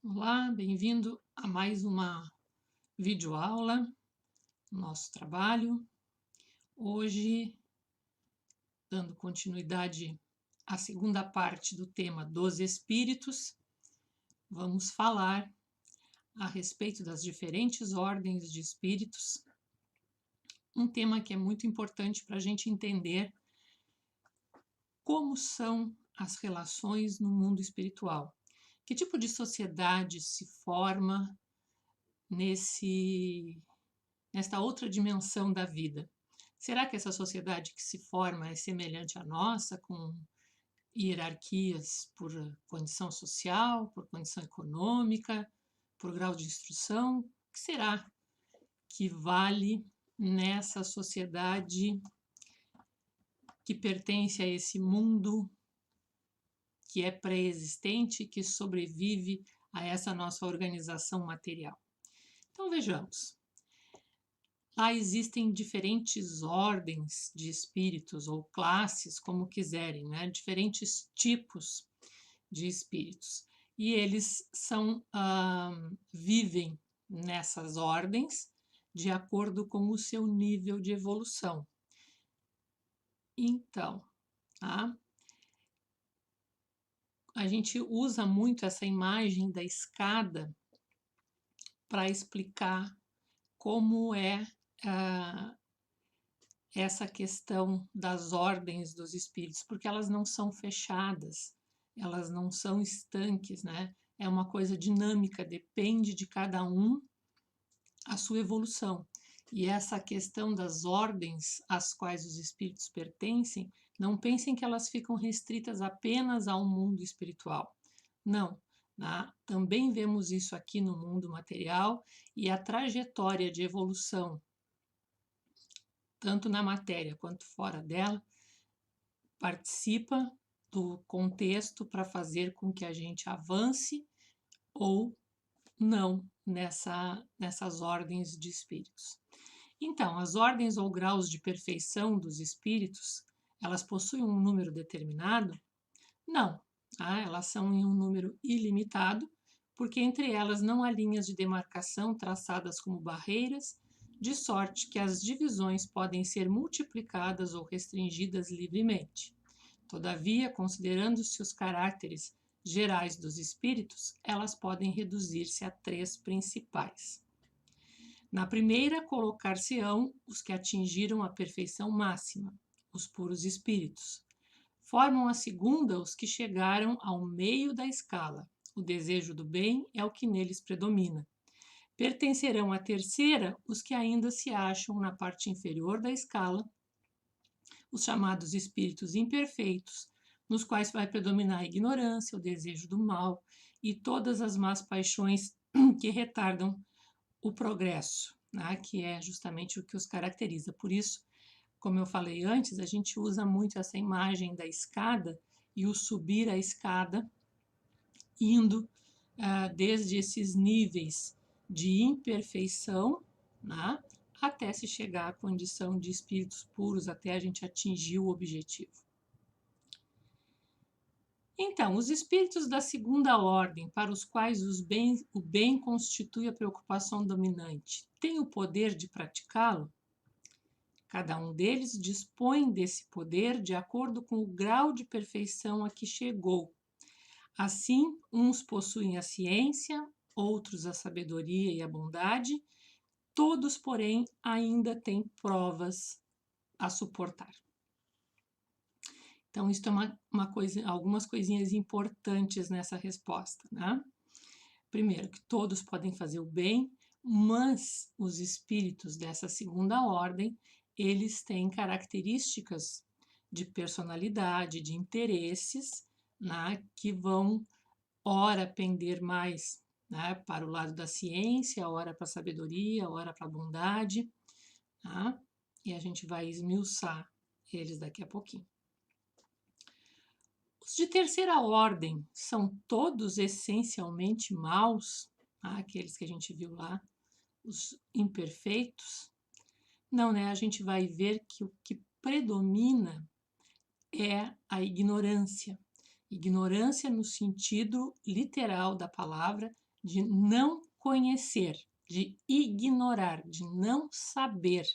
Olá, bem-vindo a mais uma videoaula do nosso trabalho. Hoje, dando continuidade à segunda parte do tema dos espíritos, vamos falar a respeito das diferentes ordens de espíritos, um tema que é muito importante para a gente entender como são as relações no mundo espiritual. Que tipo de sociedade se forma nesta outra dimensão da vida? Será que essa sociedade que se forma é semelhante à nossa, com hierarquias por condição social, por condição econômica, por grau de instrução? O que será que vale nessa sociedade que pertence a esse mundo que é pré-existente, que sobrevive a essa nossa organização material? Então vejamos. Lá existem diferentes ordens de espíritos ou classes, como quiserem, né? Diferentes tipos de espíritos. E eles vivem nessas ordens de acordo com o seu nível de evolução. Então, tá? A gente usa muito essa imagem da escada para explicar como é essa questão das ordens dos espíritos, porque elas não são fechadas, elas não são estanques, né? É uma coisa dinâmica, depende de cada um a sua evolução. E essa questão das ordens às quais os espíritos pertencem, não pensem que elas ficam restritas apenas ao mundo espiritual. Não. Também vemos isso aqui no mundo material, e a trajetória de evolução, tanto na matéria quanto fora dela, participa do contexto para fazer com que a gente avance ou não nessas ordens de espíritos. Então, as ordens ou graus de perfeição dos espíritos, elas possuem um número determinado? Não, tá? Elas são em um número ilimitado, porque entre elas não há linhas de demarcação traçadas como barreiras, de sorte que as divisões podem ser multiplicadas ou restringidas livremente. Todavia, considerando-se os caráteres gerais dos espíritos, elas podem reduzir-se a 3 principais. Na primeira, colocar-se-ão os que atingiram a perfeição máxima, os puros espíritos. Formam a segunda os que chegaram ao meio da escala. O desejo do bem é o que neles predomina. Pertencerão à terceira os que ainda se acham na parte inferior da escala, os chamados espíritos imperfeitos, nos quais vai predominar a ignorância, o desejo do mal e todas as más paixões que retardam o progresso, né? Que é justamente o que os caracteriza. Por isso, como eu falei antes, a gente usa muito essa imagem da escada e o subir a escada, indo desde esses níveis de imperfeição, né, até se chegar à condição de espíritos puros, até a gente atingir o objetivo. Então, os espíritos da segunda ordem, para os quais o bem constitui a preocupação dominante, têm o poder de praticá-lo? Cada um deles dispõe desse poder de acordo com o grau de perfeição a que chegou. Assim, uns possuem a ciência, outros a sabedoria e a bondade, todos, porém, ainda têm provas a suportar. Então, isso é algumas coisinhas importantes nessa resposta, né? Primeiro, que todos podem fazer o bem, mas os espíritos dessa segunda ordem, eles têm características de personalidade, de interesses, né, que vão, ora, pender mais, né, para o lado da ciência, ora para a sabedoria, ora para a bondade, tá? E a gente vai esmiuçar eles daqui a pouquinho. Os de terceira ordem são todos essencialmente maus, tá? Aqueles que a gente viu lá, os imperfeitos. Não, né? A gente vai ver que o que predomina é a ignorância. Ignorância no sentido literal da palavra, de não conhecer, de ignorar, de não saber,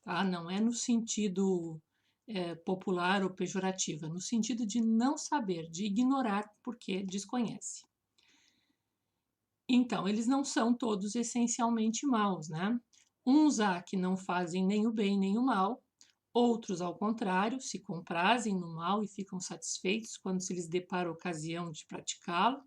tá? Não é no sentido popular ou pejorativo, é no sentido de não saber, de ignorar porque desconhece. Então, eles não são todos essencialmente maus, né? Uns há que não fazem nem o bem nem o mal, outros, ao contrário, se comprazem no mal e ficam satisfeitos quando se lhes depara a ocasião de praticá-lo.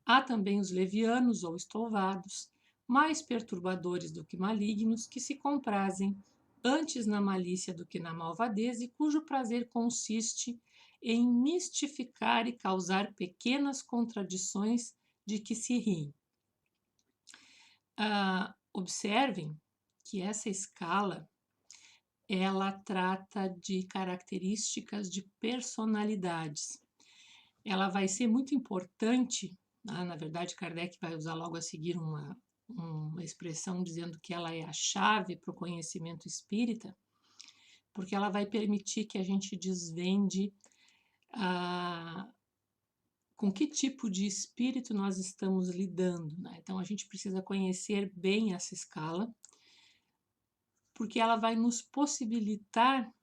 Há também os levianos ou estouvados, mais perturbadores do que malignos, que se comprazem antes na malícia do que na malvadez e cujo prazer consiste em mistificar e causar pequenas contradições de que se riem. Observem que essa escala ela trata de características de personalidades. Ela vai ser muito importante, na verdade, Kardec vai usar logo a seguir uma expressão dizendo que ela é a chave para o conhecimento espírita, porque ela vai permitir que a gente desvende com que tipo de espírito nós estamos lidando, né? Então, a gente precisa conhecer bem essa escala, porque ela vai nos possibilitar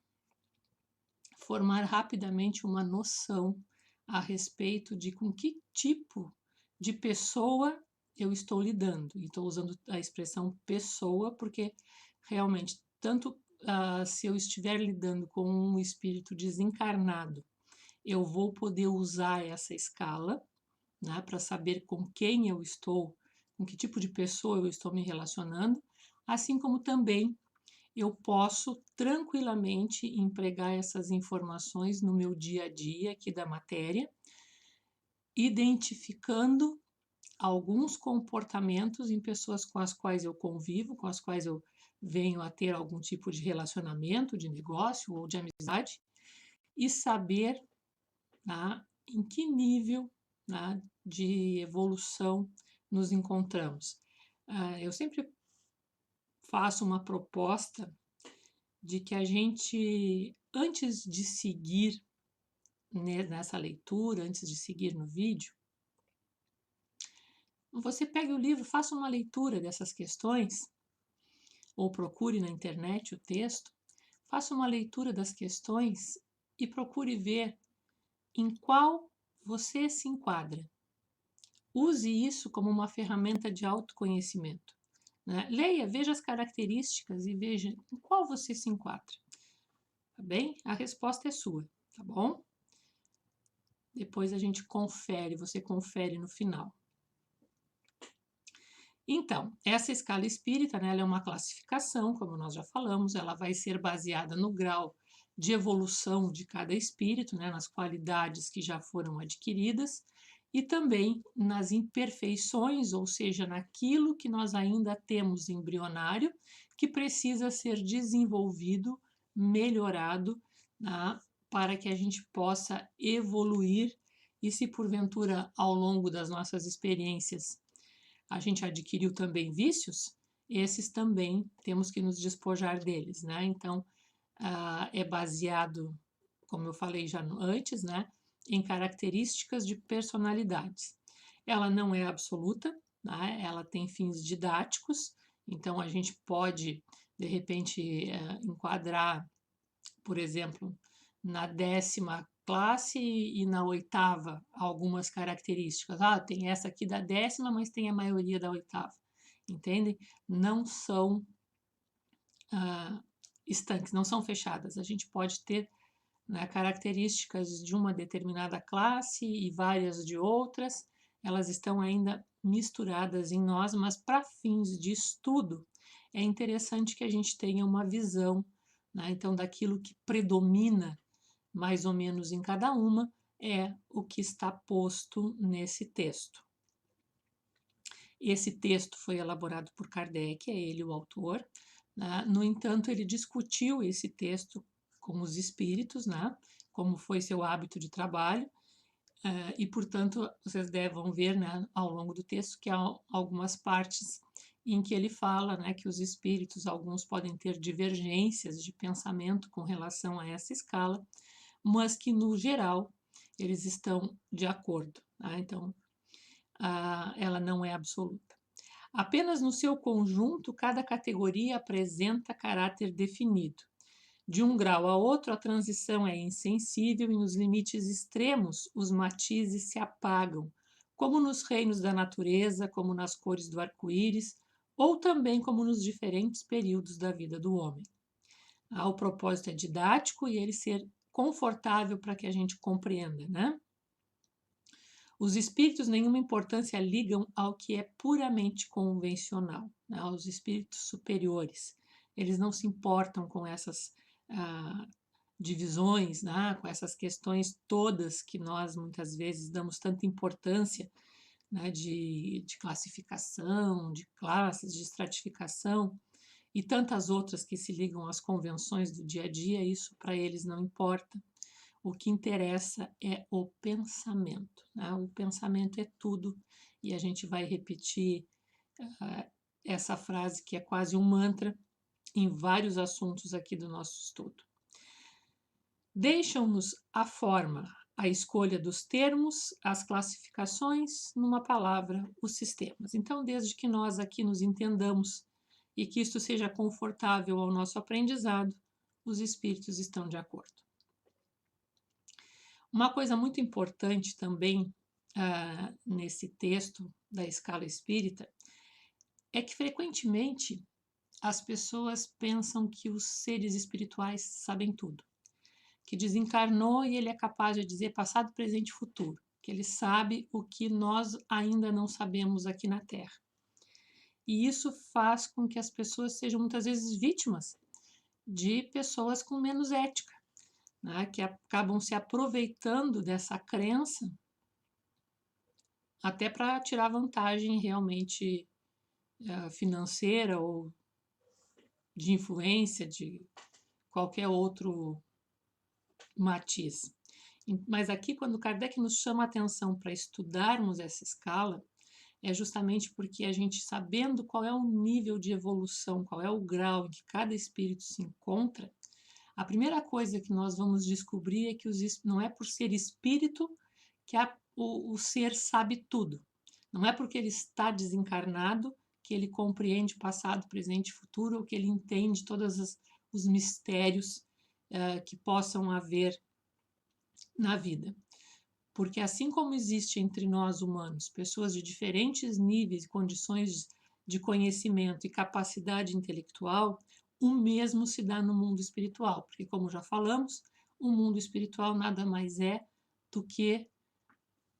formar rapidamente uma noção a respeito de com que tipo de pessoa eu estou lidando. E estou usando a expressão pessoa porque realmente, tanto se eu estiver lidando com um espírito desencarnado, eu vou poder usar essa escala, né, para saber com quem eu estou, com que tipo de pessoa eu estou me relacionando, assim como também eu posso tranquilamente empregar essas informações no meu dia a dia aqui da matéria, identificando alguns comportamentos em pessoas com as quais eu convivo, com as quais eu venho a ter algum tipo de relacionamento, de negócio ou de amizade, e saber em que nível de evolução nos encontramos. Eu sempre faço uma proposta de que a gente, antes de seguir nessa leitura, antes de seguir no vídeo, você pegue o livro, faça uma leitura dessas questões, ou procure na internet o texto, faça uma leitura das questões e procure ver em qual você se enquadra. Use isso como uma ferramenta de autoconhecimento, né? Leia, veja as características e veja em qual você se enquadra. Tá bem? A resposta é sua, tá bom? Depois a gente confere, você confere no final. Então, essa escala espírita, né, ela é uma classificação, como nós já falamos, ela vai ser baseada no grau de evolução de cada espírito, né, nas qualidades que já foram adquiridas e também nas imperfeições, ou seja, naquilo que nós ainda temos embrionário, que precisa ser desenvolvido, melhorado, para que a gente possa evoluir e se porventura ao longo das nossas experiências a gente adquiriu também vícios, esses também temos que nos despojar deles, né? Então, é baseado, como eu falei já antes, né, em características de personalidades. Ela não é absoluta, né? Ela tem fins didáticos, então a gente pode, de repente, enquadrar, por exemplo, na 10ª classe e na 8ª algumas características. Tem essa aqui da 10ª, mas tem a maioria da 8ª. Entendem? Não são estanques, não são fechadas. A gente pode ter, né, características de uma determinada classe e várias de outras. Elas estão ainda misturadas em nós, mas para fins de estudo é interessante que a gente tenha uma visão, né, então, daquilo que predomina mais ou menos em cada uma, é o que está posto nesse texto. Esse texto foi elaborado por Kardec, é ele o autor, né? No entanto, ele discutiu esse texto com os espíritos, né? Como foi seu hábito de trabalho, e, portanto, vocês devem ver, né, ao longo do texto que há algumas partes em que ele fala, né, que os espíritos, alguns podem ter divergências de pensamento com relação a essa escala, mas que, no geral, eles estão de acordo. Tá? Então, ela não é absoluta. Apenas no seu conjunto, cada categoria apresenta caráter definido. De um grau a outro, a transição é insensível e nos limites extremos os matizes se apagam, como nos reinos da natureza, como nas cores do arco-íris, ou também como nos diferentes períodos da vida do homem. O propósito é didático e ele ser confortável para que a gente compreenda, né? Os espíritos nenhuma importância ligam ao que é puramente convencional, né? Aos espíritos superiores. Eles não se importam com essas divisões, né? Com essas questões todas que nós muitas vezes damos tanta importância, né? de classificação, de classes, de estratificação e tantas outras que se ligam às convenções do dia a dia. Isso para eles não importa. O que interessa é o pensamento, né? O pensamento é tudo, e a gente vai repetir essa frase que é quase um mantra em vários assuntos aqui do nosso estudo. Deixam-nos a forma, a escolha dos termos, as classificações, numa palavra, os sistemas. Então, desde que nós aqui nos entendamos e que isto seja confortável ao nosso aprendizado, os espíritos estão de acordo. Uma coisa muito importante também nesse texto da escala espírita é que frequentemente as pessoas pensam que os seres espirituais sabem tudo, que desencarnou e ele é capaz de dizer passado, presente e futuro, que ele sabe o que nós ainda não sabemos aqui na Terra. E isso faz com que as pessoas sejam muitas vezes vítimas de pessoas com menos ética, né, que acabam se aproveitando dessa crença até para tirar vantagem realmente financeira ou de influência, de qualquer outro matiz. Mas aqui, quando Kardec nos chama a atenção para estudarmos essa escala, é justamente porque a gente, sabendo qual é o nível de evolução, qual é o grau em que cada espírito se encontra, a primeira coisa que nós vamos descobrir é que não é por ser espírito que o ser sabe tudo. Não é porque ele está desencarnado que ele compreende passado, presente e futuro, ou que ele entende todos os mistérios que possam haver na vida. Porque assim como existe entre nós humanos pessoas de diferentes níveis e condições de conhecimento e capacidade intelectual, o mesmo se dá no mundo espiritual, porque, como já falamos, o mundo espiritual nada mais é do que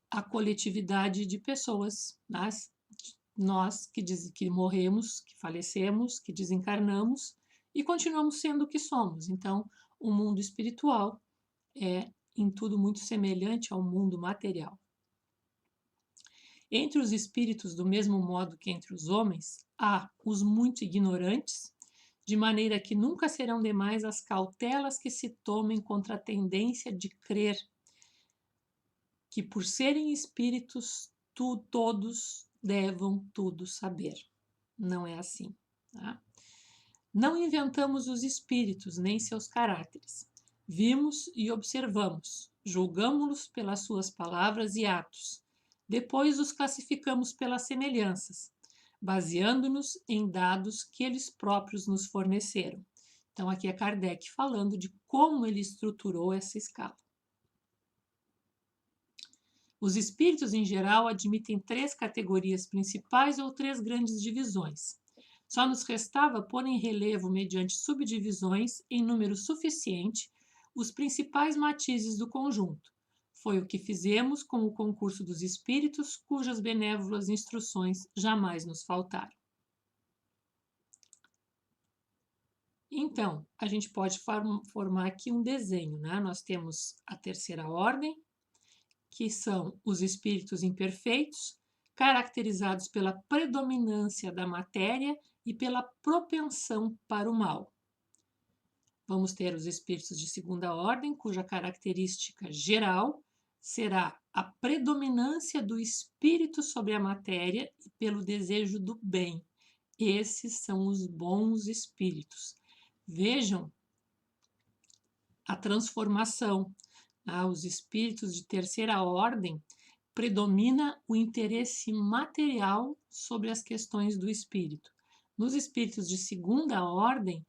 a coletividade de pessoas, nós que morremos, que falecemos, que desencarnamos e continuamos sendo o que somos. Então, o mundo espiritual é em tudo muito semelhante ao mundo material. Entre os espíritos, do mesmo modo que entre os homens, há os muito ignorantes, de maneira que nunca serão demais as cautelas que se tomem contra a tendência de crer que, por serem espíritos, todos devam tudo saber. Não é assim. Tá? Não inventamos os espíritos, nem seus caráteres. Vimos e observamos, julgamo-los pelas suas palavras e atos. Depois os classificamos pelas semelhanças, baseando-nos em dados que eles próprios nos forneceram. Então, aqui é Kardec falando de como ele estruturou essa escala. Os espíritos, em geral, admitem 3 categorias principais ou 3 grandes divisões. Só nos restava pôr em relevo, mediante subdivisões, em número suficiente, os principais matizes do conjunto. Foi o que fizemos com o concurso dos espíritos, cujas benévolas instruções jamais nos faltaram. Então, a gente pode formar aqui um desenho, né? Nós temos a terceira ordem, que são os espíritos imperfeitos, caracterizados pela predominância da matéria e pela propensão para o mal. Vamos ter os espíritos de segunda ordem, cuja característica geral será a predominância do espírito sobre a matéria e pelo desejo do bem. Esses são os bons espíritos. Vejam a transformação. Os espíritos de terceira ordem predomina o interesse material sobre as questões do espírito. Nos espíritos de segunda ordem,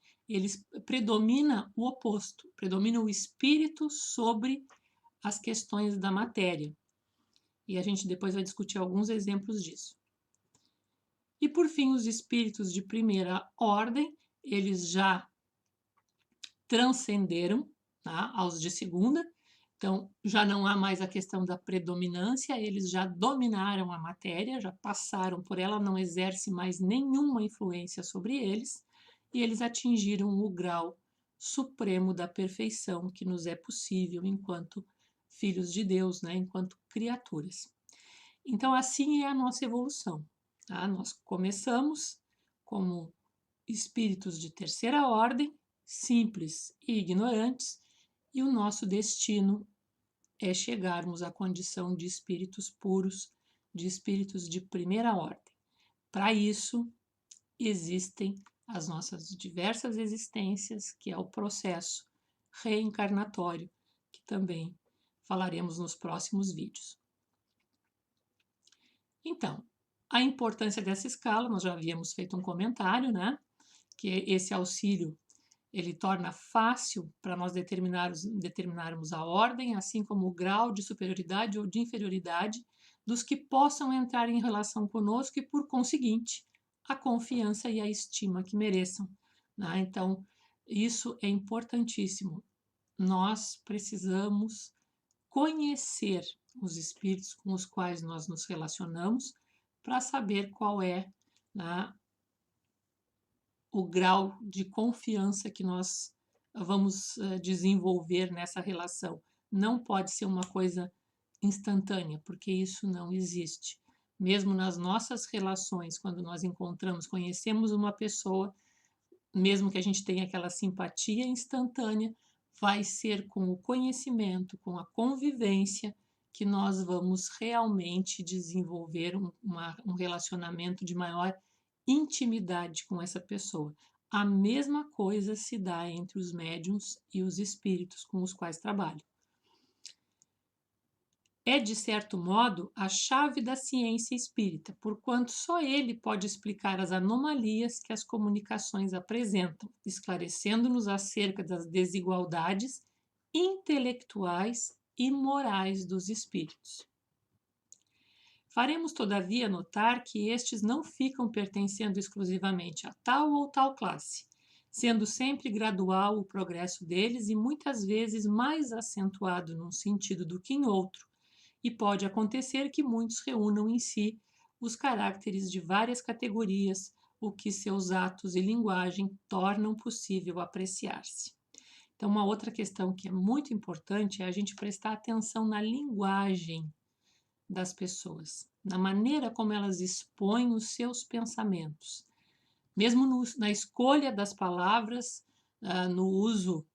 predomina o oposto, predomina o espírito sobre as questões da matéria. E a gente depois vai discutir alguns exemplos disso. E por fim, os espíritos de primeira ordem, eles já transcenderam, tá, aos de segunda. Então, já não há mais a questão da predominância, eles já dominaram a matéria, já passaram por ela, não exerce mais nenhuma influência sobre eles, e eles atingiram o grau supremo da perfeição que nos é possível enquanto filhos de Deus, né, enquanto criaturas. Então, assim é a nossa evolução. Tá? Nós começamos como espíritos de terceira ordem, simples e ignorantes, e o nosso destino é chegarmos à condição de espíritos puros, de espíritos de primeira ordem. Para isso, existem as nossas diversas existências, que é o processo reencarnatório, que também falaremos nos próximos vídeos. Então, a importância dessa escala, nós já havíamos feito um comentário, né? Que esse auxílio ele torna fácil para nós determinarmos a ordem, assim como o grau de superioridade ou de inferioridade dos que possam entrar em relação conosco e, por conseguinte, a confiança e a estima que mereçam. Né? Então, isso é importantíssimo. Nós precisamos conhecer os espíritos com os quais nós nos relacionamos para saber qual é, né, o grau de confiança que nós vamos desenvolver nessa relação. Não pode ser uma coisa instantânea, porque isso não existe. Mesmo nas nossas relações, quando nós conhecemos uma pessoa, mesmo que a gente tenha aquela simpatia instantânea, vai ser com o conhecimento, com a convivência, que nós vamos realmente desenvolver um relacionamento de maior intimidade com essa pessoa. A mesma coisa se dá entre os médiuns e os espíritos com os quais trabalham. É, de certo modo, a chave da ciência espírita, porquanto só ele pode explicar as anomalias que as comunicações apresentam, esclarecendo-nos acerca das desigualdades intelectuais e morais dos espíritos. Faremos, todavia, notar que estes não ficam pertencendo exclusivamente a tal ou tal classe, sendo sempre gradual o progresso deles e muitas vezes mais acentuado num sentido do que em outro, e pode acontecer que muitos reúnam em si os caracteres de várias categorias, o que seus atos e linguagem tornam possível apreciar-se. Então, uma outra questão que é muito importante é a gente prestar atenção na linguagem das pessoas, na maneira como elas expõem os seus pensamentos. Mesmo na escolha das palavras, no uso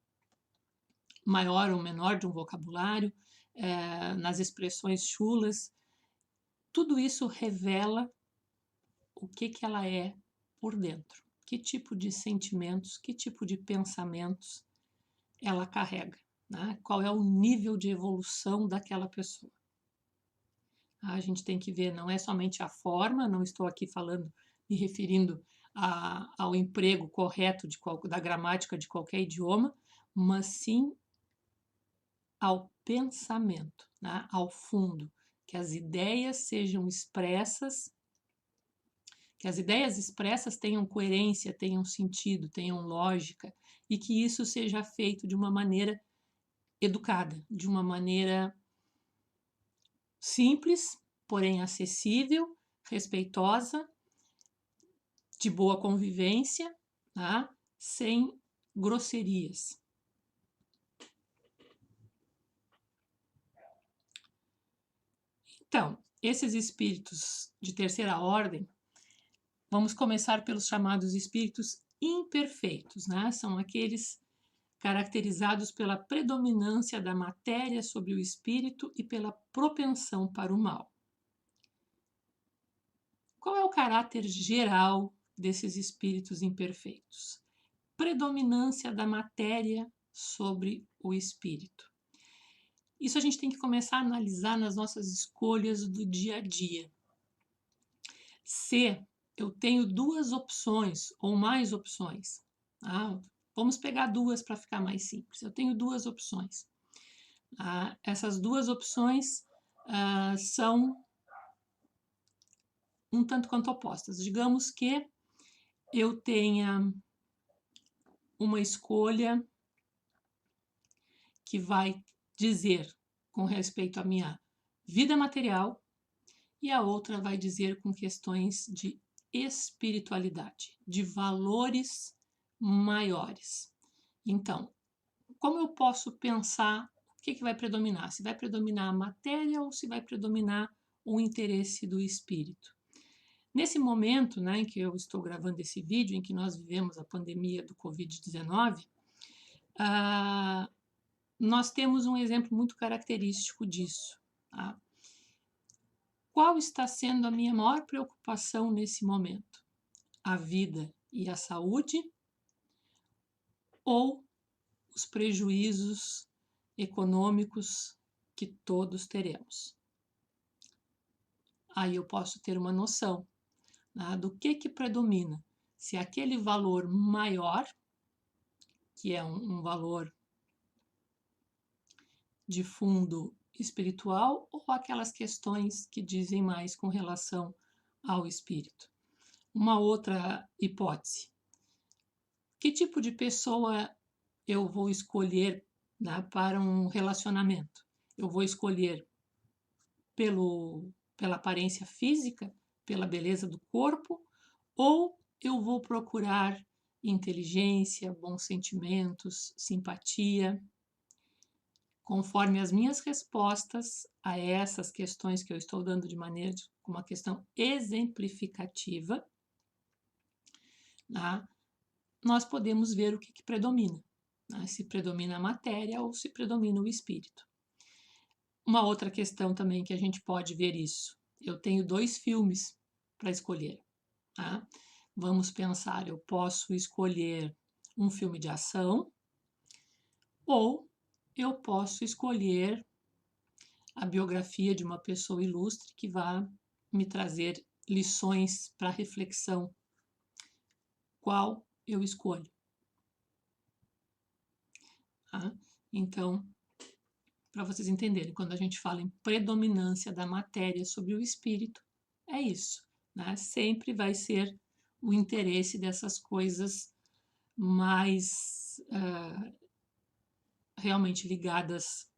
maior ou menor de um vocabulário, nas expressões chulas, tudo isso revela o que ela é por dentro, que tipo de sentimentos, que tipo de pensamentos ela carrega, né? Qual é o nível de evolução daquela pessoa. A gente tem que ver, não é somente a forma, não estou aqui me referindo ao emprego correto da gramática de qualquer idioma, mas sim ao pensamento, né? Ao fundo, que as ideias sejam expressas, que as ideias expressas tenham coerência, tenham sentido, tenham lógica, e que isso seja feito de uma maneira educada, de uma maneira simples, porém acessível, respeitosa, de boa convivência, tá? Sem grosserias. Então, esses espíritos de terceira ordem, vamos começar pelos chamados espíritos imperfeitos, né? São aqueles caracterizados pela predominância da matéria sobre o espírito e pela propensão para o mal. Qual é o caráter geral desses espíritos imperfeitos? Predominância da matéria sobre o espírito. Isso a gente tem que começar a analisar nas nossas escolhas do dia a dia. Se eu tenho duas opções ou mais opções, tá? Vamos pegar duas para ficar mais simples. Eu tenho duas opções. Essas duas opções são um tanto quanto opostas. Digamos que eu tenha uma escolha que vai dizer com respeito à minha vida material e a outra vai dizer com questões de espiritualidade, de valores maiores. Então, como eu posso pensar o que vai predominar? Se vai predominar a matéria ou se vai predominar o interesse do espírito? Nesse momento, né, em que eu estou gravando esse vídeo, em que nós vivemos a pandemia do Covid-19, nós temos um exemplo muito característico disso. Tá? Qual está sendo a minha maior preocupação nesse momento? A vida e a saúde ou os prejuízos econômicos que todos teremos? Aí eu posso ter uma noção, né, do que predomina. Se aquele valor maior, que é um valor de fundo espiritual, ou aquelas questões que dizem mais com relação ao espírito. Uma outra hipótese. Que tipo de pessoa eu vou escolher, né, para um relacionamento? Eu vou escolher pela aparência física, pela beleza do corpo, ou eu vou procurar inteligência, bons sentimentos, simpatia? Conforme as minhas respostas a essas questões que eu estou dando de maneira com uma questão exemplificativa, tá? Nós podemos ver o que predomina, né? Se predomina a matéria ou se predomina o espírito. Uma outra questão também que a gente pode ver isso. Eu tenho 2 filmes para escolher. Tá? Vamos pensar, eu posso escolher um filme de ação ou eu posso escolher a biografia de uma pessoa ilustre que vá me trazer lições para reflexão. Qual eu escolho? Tá? Então, para vocês entenderem, quando a gente fala em predominância da matéria sobre o espírito, é isso, né? Sempre vai ser o interesse dessas coisas mais realmente ligadas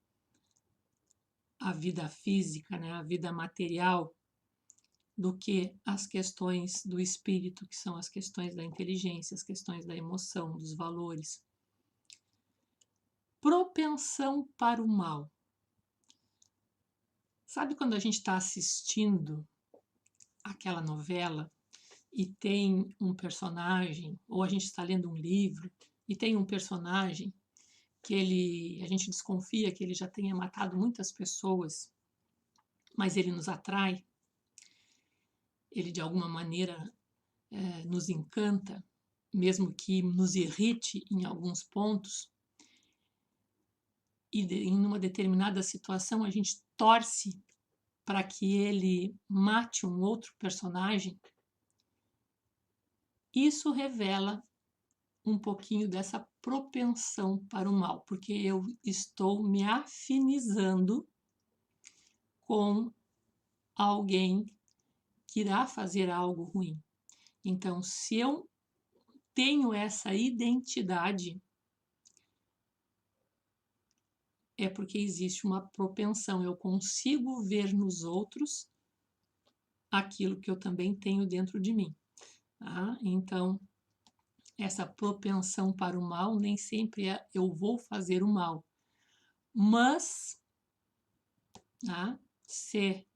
à vida física, né? À vida material, do que as questões do espírito, que são as questões da inteligência, as questões da emoção, dos valores. Propensão para o mal. Sabe quando a gente está assistindo aquela novela e tem um personagem, ou a gente está lendo um livro e tem um personagem que a gente desconfia que ele já tenha matado muitas pessoas, mas ele nos atrai, ele de alguma maneira nos encanta, mesmo que nos irrite em alguns pontos, e em uma determinada situação a gente torce para que ele mate um outro personagem. Isso revela um pouquinho dessa propensão para o mal, porque eu estou me afinizando com alguém que irá fazer algo ruim. Então, se eu tenho essa identidade, é porque existe uma propensão, eu consigo ver nos outros aquilo que eu também tenho dentro de mim. Tá? Então, essa propensão para o mal, nem sempre eu vou fazer o mal, mas tá? Se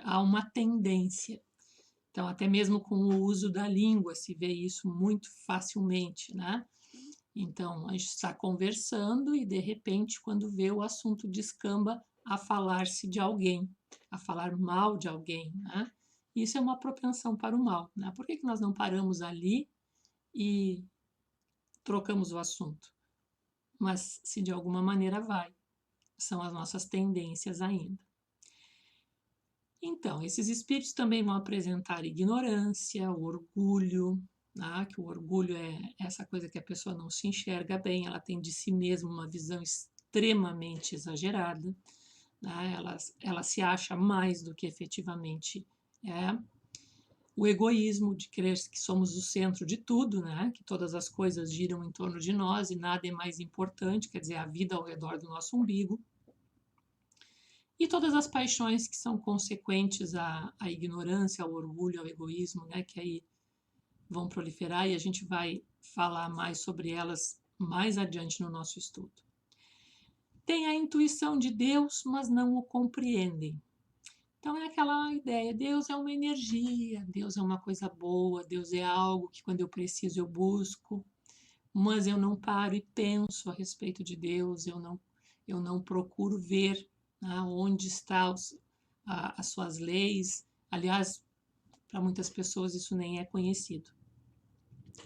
há uma tendência. Então, até mesmo com o uso da língua se vê isso muito facilmente, né? Então, a gente está conversando e, de repente, quando vê o assunto descamba a falar-se de alguém, a falar mal de alguém, né? Isso é uma propensão para o mal, né? Por que nós não paramos ali e trocamos o assunto? Mas se de alguma maneira vai. são as nossas tendências ainda. Então, esses espíritos também vão apresentar ignorância, orgulho, né? Que o orgulho é essa coisa que a pessoa não se enxerga bem, ela tem de si mesma uma visão extremamente exagerada, né? Ela se acha mais do que efetivamente é. O egoísmo de crer que somos o centro de tudo, né? Que todas as coisas giram em torno de nós e nada é mais importante, quer dizer, a vida ao redor do nosso umbigo. E todas as paixões que são consequentes à ignorância, ao orgulho, ao egoísmo, né? Que aí vão proliferar e a gente vai falar mais sobre elas mais adiante no nosso estudo. Tem a intuição de Deus, mas não o compreendem. Então é aquela ideia, Deus é uma energia, Deus é uma coisa boa, Deus é algo que quando eu preciso eu busco, mas eu não paro e penso a respeito de Deus, eu não procuro ver, né, onde estão as suas leis. Aliás, para muitas pessoas isso nem é conhecido.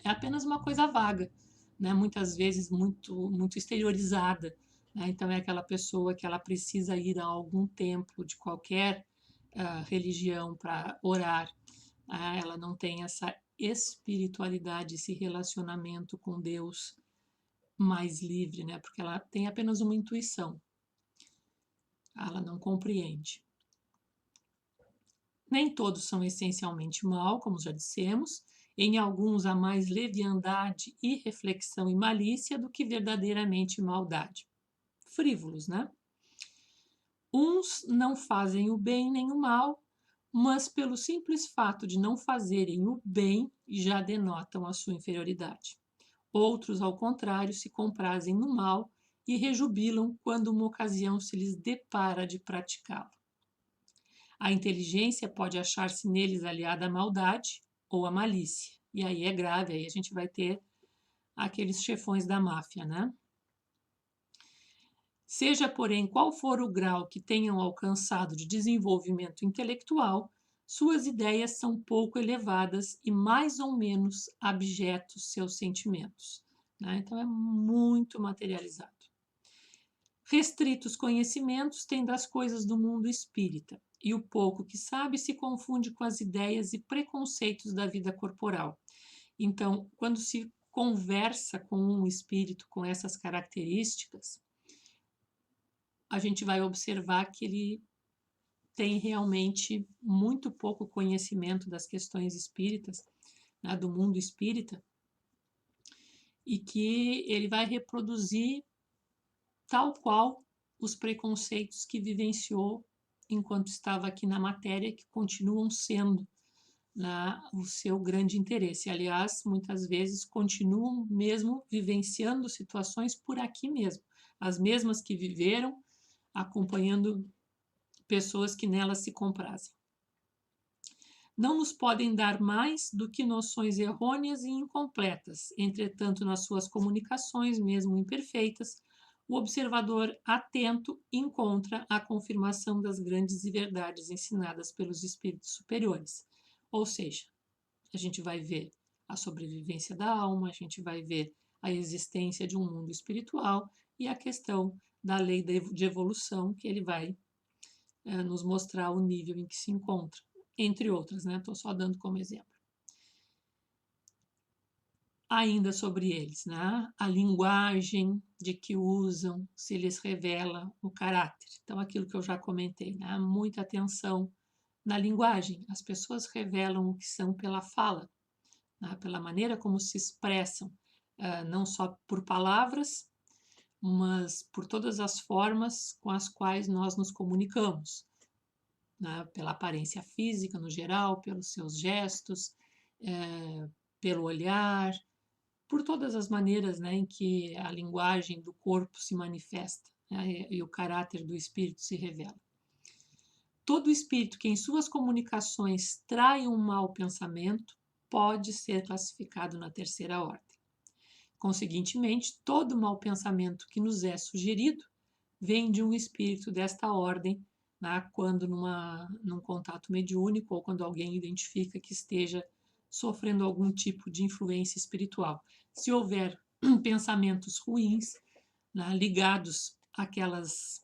É apenas uma coisa vaga, né, muitas vezes muito exteriorizada, né? Então é aquela pessoa que ela precisa ir a algum templo de qualquer religião para orar, ela não tem essa espiritualidade, esse relacionamento com Deus mais livre, né? Porque ela tem apenas uma intuição, ela não compreende. Nem todos são essencialmente mal, como já dissemos, em alguns há mais leviandade, irreflexão e malícia do que verdadeiramente maldade. Frívolos, né? Uns não fazem o bem nem o mal, mas pelo simples fato de não fazerem o bem já denotam a sua inferioridade. Outros, ao contrário, se comprazem no mal e rejubilam quando uma ocasião se lhes depara de praticá-lo. A inteligência pode achar-se neles aliada à maldade ou à malícia, e aí é grave, aí a gente vai ter aqueles chefões da máfia, né? Seja, porém, qual for o grau que tenham alcançado de desenvolvimento intelectual, suas ideias são pouco elevadas e mais ou menos abjetos seus sentimentos, né? Então é muito materializado. Restritos conhecimentos têm das coisas do mundo espírita, e o pouco que sabe se confunde com as ideias e preconceitos da vida corporal. Então, quando se conversa com um espírito com essas características, a gente vai observar que ele tem realmente muito pouco conhecimento das questões espíritas, né, do mundo espírita, e que ele vai reproduzir tal qual os preconceitos que vivenciou enquanto estava aqui na matéria, que continuam sendo, né, o seu grande interesse. Aliás, muitas vezes continuam mesmo vivenciando situações por aqui mesmo, as mesmas que viveram, acompanhando pessoas que nelas se comprazem. Não nos podem dar mais do que noções errôneas e incompletas. Entretanto, nas suas comunicações, mesmo imperfeitas, o observador atento encontra a confirmação das grandes verdades ensinadas pelos espíritos superiores. Ou seja, a gente vai ver a sobrevivência da alma, a gente vai ver a existência de um mundo espiritual e a questão da lei de evolução, que ele vai nos mostrar o nível em que se encontra, entre outras, né? Estou só dando como exemplo. Ainda sobre eles, né? A linguagem de que usam, se lhes revela o caráter. Então, aquilo que eu já comentei, né? Muita atenção na linguagem. As pessoas revelam o que são pela fala, né? Pela maneira como se expressam, não só por palavras, mas por todas as formas com as quais nós nos comunicamos, né? Pela aparência física no geral, pelos seus gestos, pelo olhar, por todas as maneiras, né, em que a linguagem do corpo se manifesta, né, e o caráter do espírito se revela. Todo espírito que em suas comunicações trai um mau pensamento pode ser classificado na terceira ordem. Conseguintemente, todo mau pensamento que nos é sugerido vem de um espírito desta ordem, né, quando num contato mediúnico ou quando alguém identifica que esteja sofrendo algum tipo de influência espiritual. Se houver pensamentos ruins, né, ligados àquelas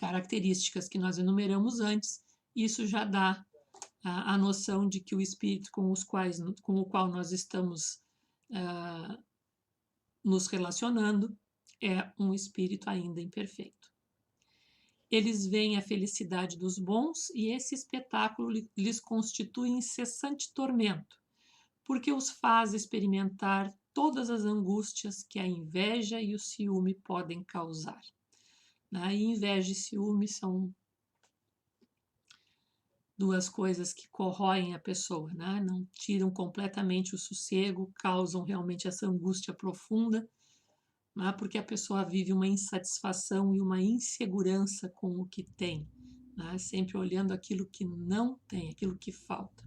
características que nós enumeramos antes, isso já dá a noção de que o espírito com o qual nós estamos nos relacionando é um espírito ainda imperfeito. Eles veem a felicidade dos bons e esse espetáculo lhes constitui incessante tormento, porque os faz experimentar todas as angústias que a inveja e o ciúme podem causar. E inveja e ciúme são duas coisas que corroem a pessoa, não tiram completamente o sossego, causam realmente essa angústia profunda, porque a pessoa vive uma insatisfação e uma insegurança com o que tem, sempre olhando aquilo que não tem, aquilo que falta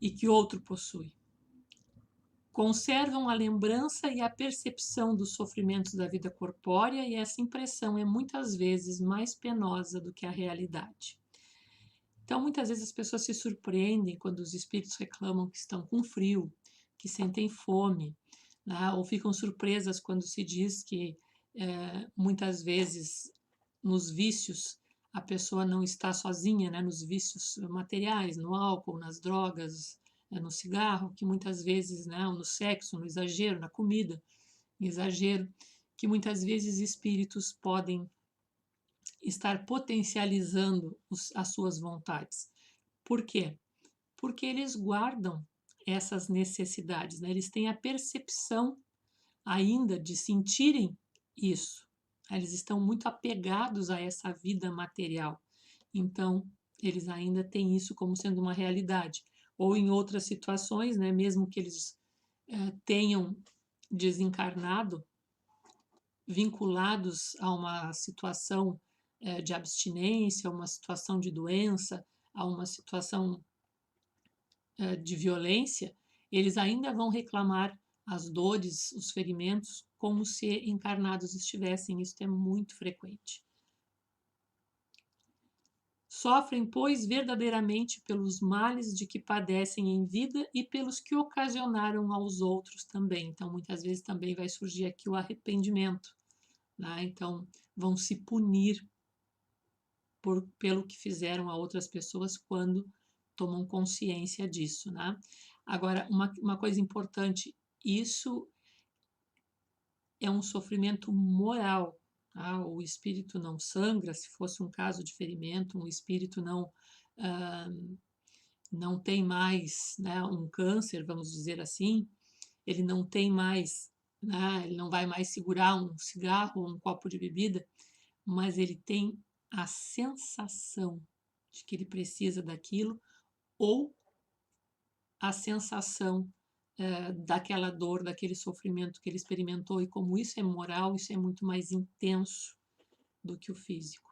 e que outro possui. Conservam a lembrança e a percepção dos sofrimentos da vida corpórea e essa impressão é muitas vezes mais penosa do que a realidade. Então, muitas vezes as pessoas se surpreendem quando os espíritos reclamam que estão com frio, que sentem fome, ou ficam surpresas quando se diz que muitas vezes nos vícios a pessoa não está sozinha, nos vícios materiais, no álcool, nas drogas, no cigarro, que muitas vezes, no sexo, no exagero, na comida, no exagero, que muitas vezes espíritos podem estar potencializando as suas vontades. Por quê? Porque eles guardam essas necessidades, eles têm a percepção ainda de sentirem isso. Eles estão muito apegados a essa vida material. Então, eles ainda têm isso como sendo uma realidade. Ou em outras situações, mesmo que eles tenham desencarnado, vinculados a uma situação de abstinência, a uma situação de doença, a uma situação de violência, eles ainda vão reclamar as dores, os ferimentos, como se encarnados estivessem. Isso é muito frequente. Sofrem, pois, verdadeiramente pelos males de que padecem em vida e pelos que ocasionaram aos outros também. Então, muitas vezes também vai surgir aqui o arrependimento. Então, vão se punir pelo que fizeram a outras pessoas quando tomam consciência disso. Agora, uma coisa importante, isso é um sofrimento moral. O espírito não sangra, se fosse um caso de ferimento, um espírito não tem mais um câncer, vamos dizer assim, ele não tem mais, ele não vai mais segurar um cigarro ou um copo de bebida, mas ele tem a sensação de que ele precisa daquilo ou a sensação daquela dor, daquele sofrimento que ele experimentou, e como isso é moral, isso é muito mais intenso do que o físico.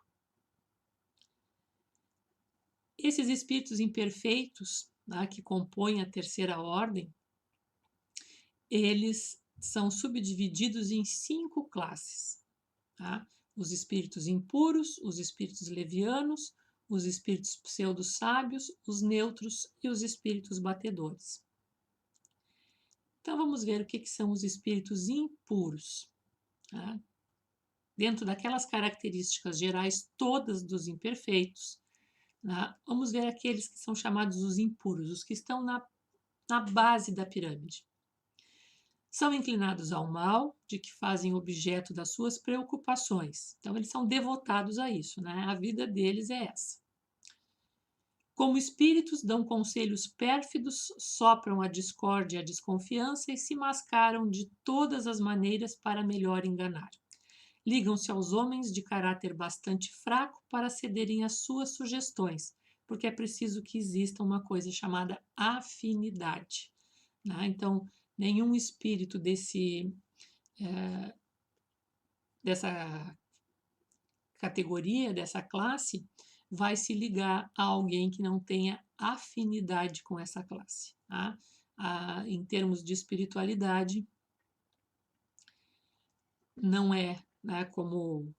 Esses espíritos imperfeitos, que compõem a terceira ordem, eles são subdivididos em 5 classes. Os espíritos impuros, os espíritos levianos, os espíritos pseudo-sábios, os neutros e os espíritos batedores. Então, vamos ver o que são os espíritos impuros. Dentro daquelas características gerais todas dos imperfeitos, vamos ver aqueles que são chamados os impuros, os que estão na base da pirâmide. São inclinados ao mal, de que fazem objeto das suas preocupações. Então, eles são devotados a isso, a vida deles é essa. Como espíritos, dão conselhos pérfidos, sopram a discórdia e a desconfiança e se mascaram de todas as maneiras para melhor enganar. Ligam-se aos homens de caráter bastante fraco para cederem às suas sugestões, porque é preciso que exista uma coisa chamada afinidade. Então, nenhum espírito dessa categoria, dessa classe, vai se ligar a alguém que não tenha afinidade com essa classe. Em termos de espiritualidade, não é como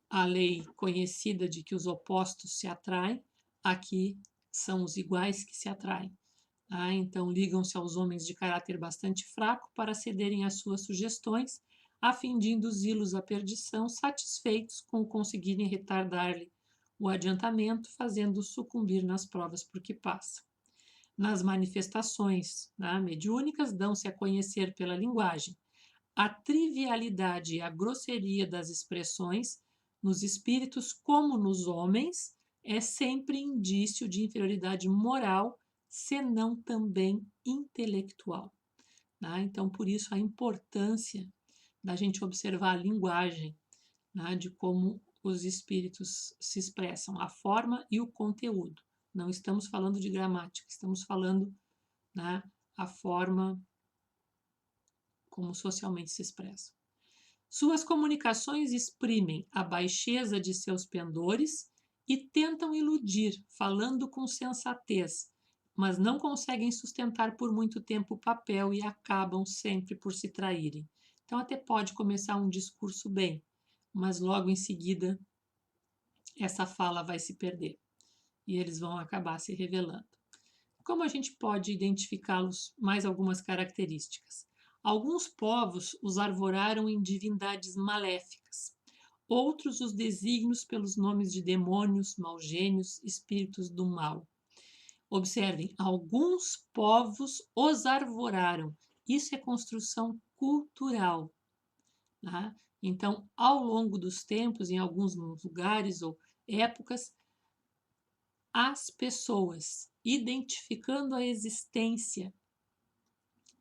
a lei conhecida de que os opostos se atraem, aqui são os iguais que se atraem. Então, ligam-se aos homens de caráter bastante fraco para cederem às suas sugestões, a fim de induzi-los à perdição, satisfeitos com conseguirem retardar-lhe o adiantamento, fazendo-o sucumbir nas provas por que passa. Nas manifestações, né, mediúnicas, dão-se a conhecer pela linguagem a trivialidade e a grosseria das expressões, nos espíritos como nos homens, é sempre indício de inferioridade moral, senão também intelectual. Né? Então, por isso, a importância da gente observar a linguagem, né, de como os espíritos se expressam, a forma e o conteúdo. Não estamos falando de gramática, estamos falando, né, a forma como socialmente se expressa. Suas comunicações exprimem a baixeza de seus pendores e tentam iludir, falando com sensatez, mas não conseguem sustentar por muito tempo o papel e acabam sempre por se traírem. Então, até pode começar um discurso bem, mas logo em seguida essa fala vai se perder e eles vão acabar se revelando. Como a gente pode identificá-los? Mais algumas características. Alguns povos os arvoraram em divindades maléficas, outros os desígnios pelos nomes de demônios, maugênios, espíritos do mal. Observem, alguns povos os arvoraram. Isso é construção cultural. Tá? Então, ao longo dos tempos, em alguns lugares ou épocas, as pessoas, identificando a existência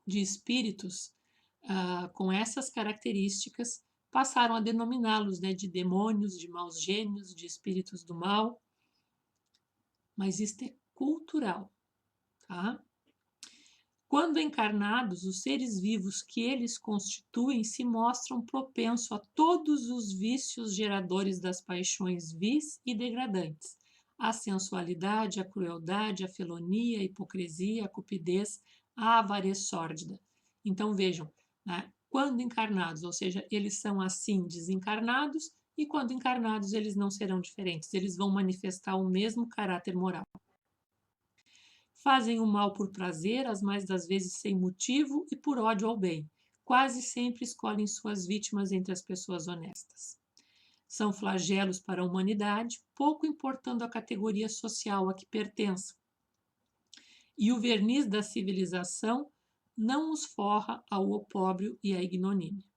de espíritos com essas características, passaram a denominá-los, né, de demônios, de maus gênios, de espíritos do mal. Mas isto é cultural. Tá? Quando encarnados, os seres vivos que eles constituem se mostram propensos a todos os vícios geradores das paixões vis e degradantes. A sensualidade, a crueldade, a felonia, a hipocrisia, a cupidez, a avareza sórdida. Então vejam, né? Quando encarnados, ou seja, eles são assim desencarnados, e quando encarnados eles não serão diferentes, eles vão manifestar o mesmo caráter moral. Fazem o mal por prazer, as mais das vezes sem motivo e por ódio ao bem. Quase sempre escolhem suas vítimas entre as pessoas honestas. São flagelos para a humanidade, pouco importando a categoria social a que pertençam. E o verniz da civilização não os forra ao opróbrio e à ignomínia.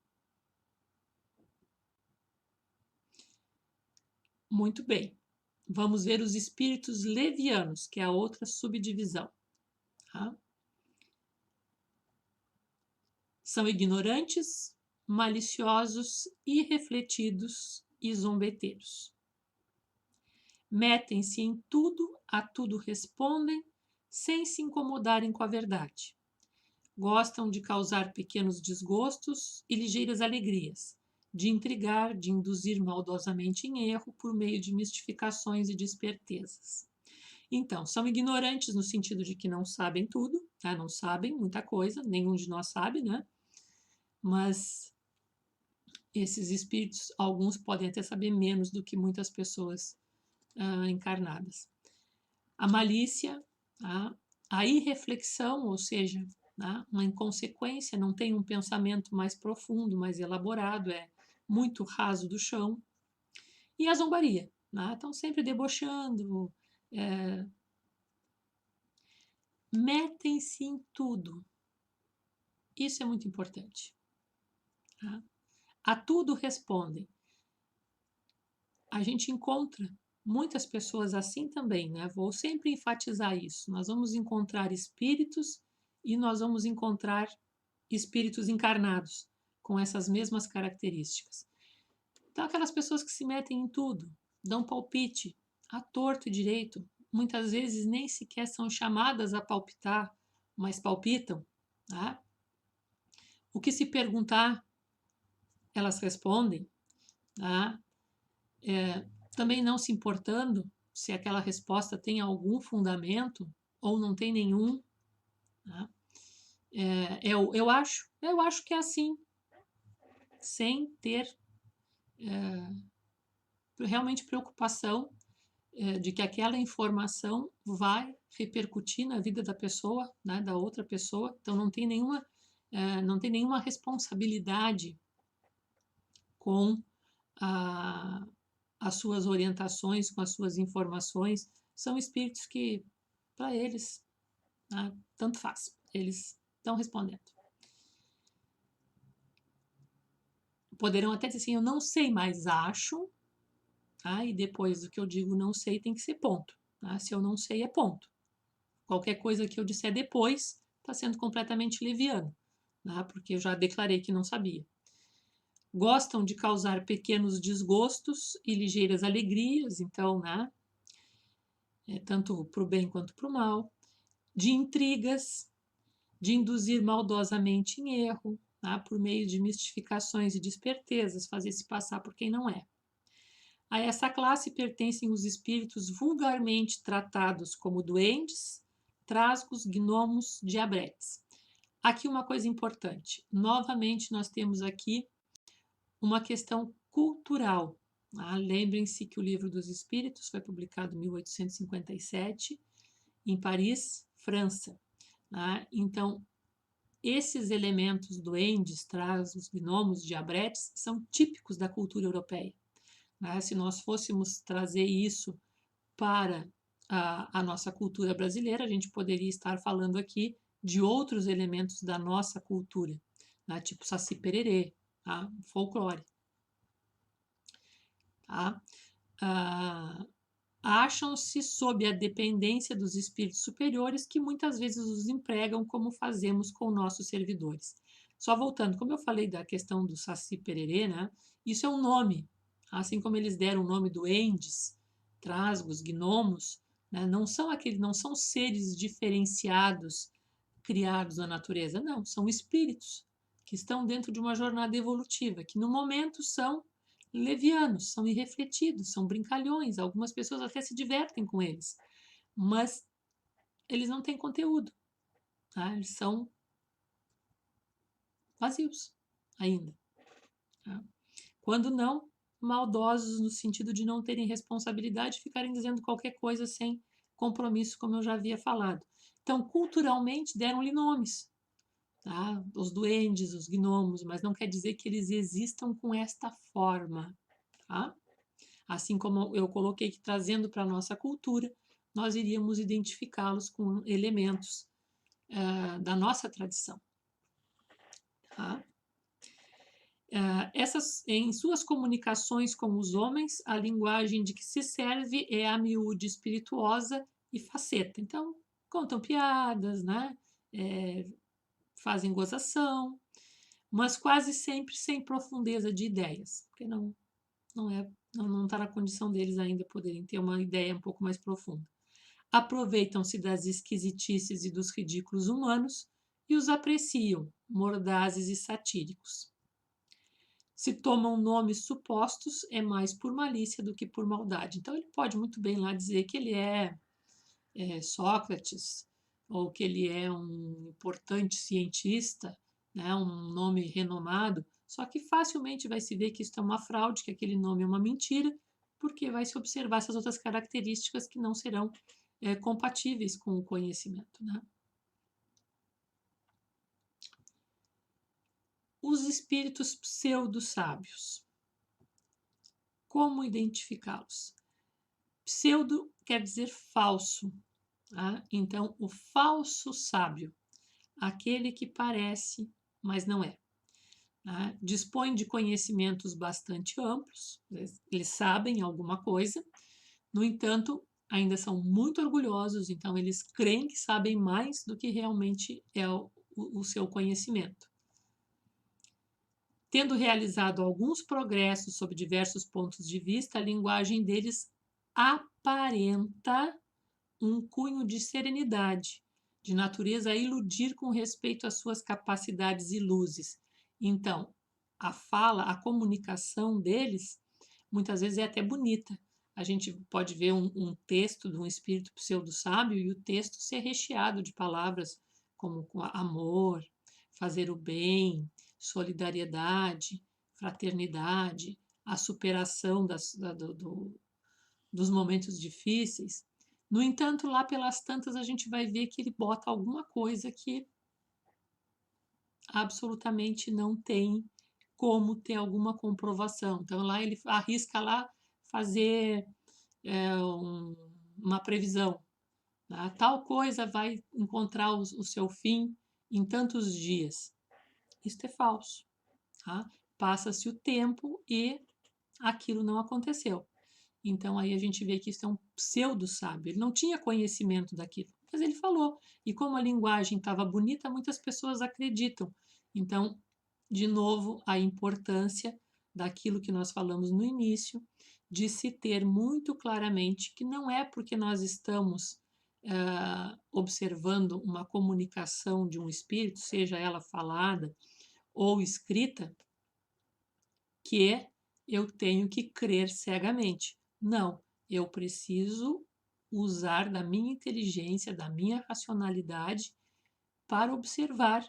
Muito bem. Vamos ver os espíritos levianos, que é a outra subdivisão. Tá? São ignorantes, maliciosos, irrefletidos e zombeteiros. Metem-se em tudo, a tudo respondem, sem se incomodarem com a verdade. Gostam de causar pequenos desgostos e ligeiras alegrias, de intrigar, de induzir maldosamente em erro por meio de mistificações e de espertezas. Então, são ignorantes no sentido de que não sabem tudo, tá? Não sabem muita coisa, nenhum de nós sabe, né? Mas esses espíritos, alguns podem até saber menos do que muitas pessoas encarnadas. A malícia, tá? A irreflexão, ou seja, tá? Uma inconsequência, não tem um pensamento mais profundo, mais elaborado, é muito raso do chão. E a zombaria, né? Estão sempre debochando, metem-se em tudo. Isso é muito importante. Tá? A tudo respondem. A gente encontra muitas pessoas assim também, né? Vou sempre enfatizar isso. Nós vamos encontrar espíritos e nós vamos encontrar espíritos encarnados com essas mesmas características. Então, aquelas pessoas que se metem em tudo, dão palpite à torto e direito, muitas vezes nem sequer são chamadas a palpitar, mas palpitam. Tá? O que se perguntar, elas respondem. Tá? Também não se importando se aquela resposta tem algum fundamento ou não tem nenhum. Tá? Eu acho que é assim, sem ter realmente preocupação de que aquela informação vai repercutir na vida da pessoa, né, da outra pessoa. Então não tem nenhuma responsabilidade com as suas orientações, com as suas informações. São espíritos que, para eles, tanto faz, eles estão respondendo. Poderão até dizer assim, eu não sei, mas acho, e depois do que eu digo não sei tem que ser ponto. Se eu não sei, é ponto. Qualquer coisa que eu disser depois está sendo completamente leviano, porque eu já declarei que não sabia. Gostam de causar pequenos desgostos e ligeiras alegrias, então, tanto para o bem quanto para o mal, de intrigas, de induzir maldosamente em erro, por meio de mistificações e de espertezas, fazer-se passar por quem não é. A essa classe pertencem os espíritos vulgarmente tratados como duendes, trasgos, gnomos, diabretes. Aqui uma coisa importante. Novamente, nós temos aqui uma questão cultural. Lembrem-se que o Livro dos Espíritos foi publicado em 1857, em Paris, França. Então, esses elementos duendes, trasgos, gnomos, diabretes, são típicos da cultura europeia. Se nós fôssemos trazer isso para a nossa cultura brasileira, a gente poderia estar falando aqui de outros elementos da nossa cultura, tipo Saci Pererê, folclore. Acham-se sob a dependência dos espíritos superiores que muitas vezes os empregam como fazemos com nossos servidores. Só voltando, como eu falei da questão do Saci Pererê, isso é um nome, assim como eles deram o nome duendes, trasgos, gnomos, não são seres diferenciados criados na natureza, não, são espíritos que estão dentro de uma jornada evolutiva, que no momento são levianos, são irrefletidos, são brincalhões, algumas pessoas até se divertem com eles, mas eles não têm conteúdo, eles são vazios ainda. Quando não, maldosos no sentido de não terem responsabilidade, ficarem dizendo qualquer coisa sem compromisso, como eu já havia falado. Então, culturalmente, deram-lhe nomes, os duendes, os gnomos, mas não quer dizer que eles existam com esta forma. Assim como eu coloquei que, trazendo para a nossa cultura, nós iríamos identificá-los com elementos da nossa tradição. Em suas comunicações com os homens, a linguagem de que se serve é a miúde espirituosa e faceta. Então, contam piadas, fazem gozação, mas quase sempre sem profundeza de ideias, porque não está na condição deles ainda poderem ter uma ideia um pouco mais profunda. Aproveitam-se das esquisitices e dos ridículos humanos e os apreciam, mordazes e satíricos. Se tomam nomes supostos, é mais por malícia do que por maldade. Então, ele pode muito bem lá dizer que ele é Sócrates, ou que ele é um importante cientista, um nome renomado, só que facilmente vai se ver que isso é uma fraude, que aquele nome é uma mentira, porque vai se observar essas outras características que não serão compatíveis com o conhecimento. Os espíritos pseudo-sábios. Como identificá-los? Pseudo quer dizer falso. Então, o falso sábio, aquele que parece, mas não é. Dispõe de conhecimentos bastante amplos, eles sabem alguma coisa, no entanto, ainda são muito orgulhosos, então eles creem que sabem mais do que realmente é o seu conhecimento. Tendo realizado alguns progressos sob diversos pontos de vista, a linguagem deles aparenta um cunho de serenidade, de natureza a iludir com respeito às suas capacidades e luzes. Então, a fala, a comunicação deles, muitas vezes é até bonita. A gente pode ver um texto de um espírito pseudo-sábio e o texto ser recheado de palavras como amor, fazer o bem, solidariedade, fraternidade, a superação dos momentos difíceis. No entanto, lá pelas tantas, a gente vai ver que ele bota alguma coisa que absolutamente não tem como ter alguma comprovação. Então, lá ele arrisca lá fazer uma previsão. Tá? Tal coisa vai encontrar o seu fim em tantos dias. Isso é falso. Tá? Passa-se o tempo e aquilo não aconteceu. Então, aí a gente vê que isso é um pseudo-sábio. Ele não tinha conhecimento daquilo, mas ele falou. E como a linguagem estava bonita, muitas pessoas acreditam. Então, de novo, a importância daquilo que nós falamos no início, de se ter muito claramente que não é porque nós estamos observando uma comunicação de um espírito, seja ela falada ou escrita, que eu tenho que crer cegamente. Não, eu preciso usar da minha inteligência, da minha racionalidade para observar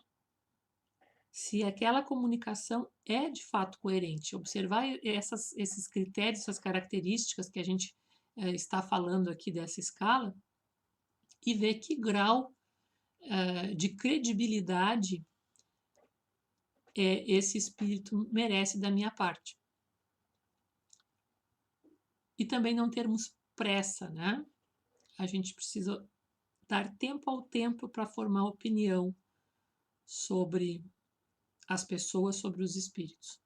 se aquela comunicação é de fato coerente. Observar esses critérios, essas características que a gente está falando aqui dessa escala e ver que grau de credibilidade esse espírito merece da minha parte. E também não termos pressa, né? A gente precisa dar tempo ao tempo para formar opinião sobre as pessoas, sobre os espíritos.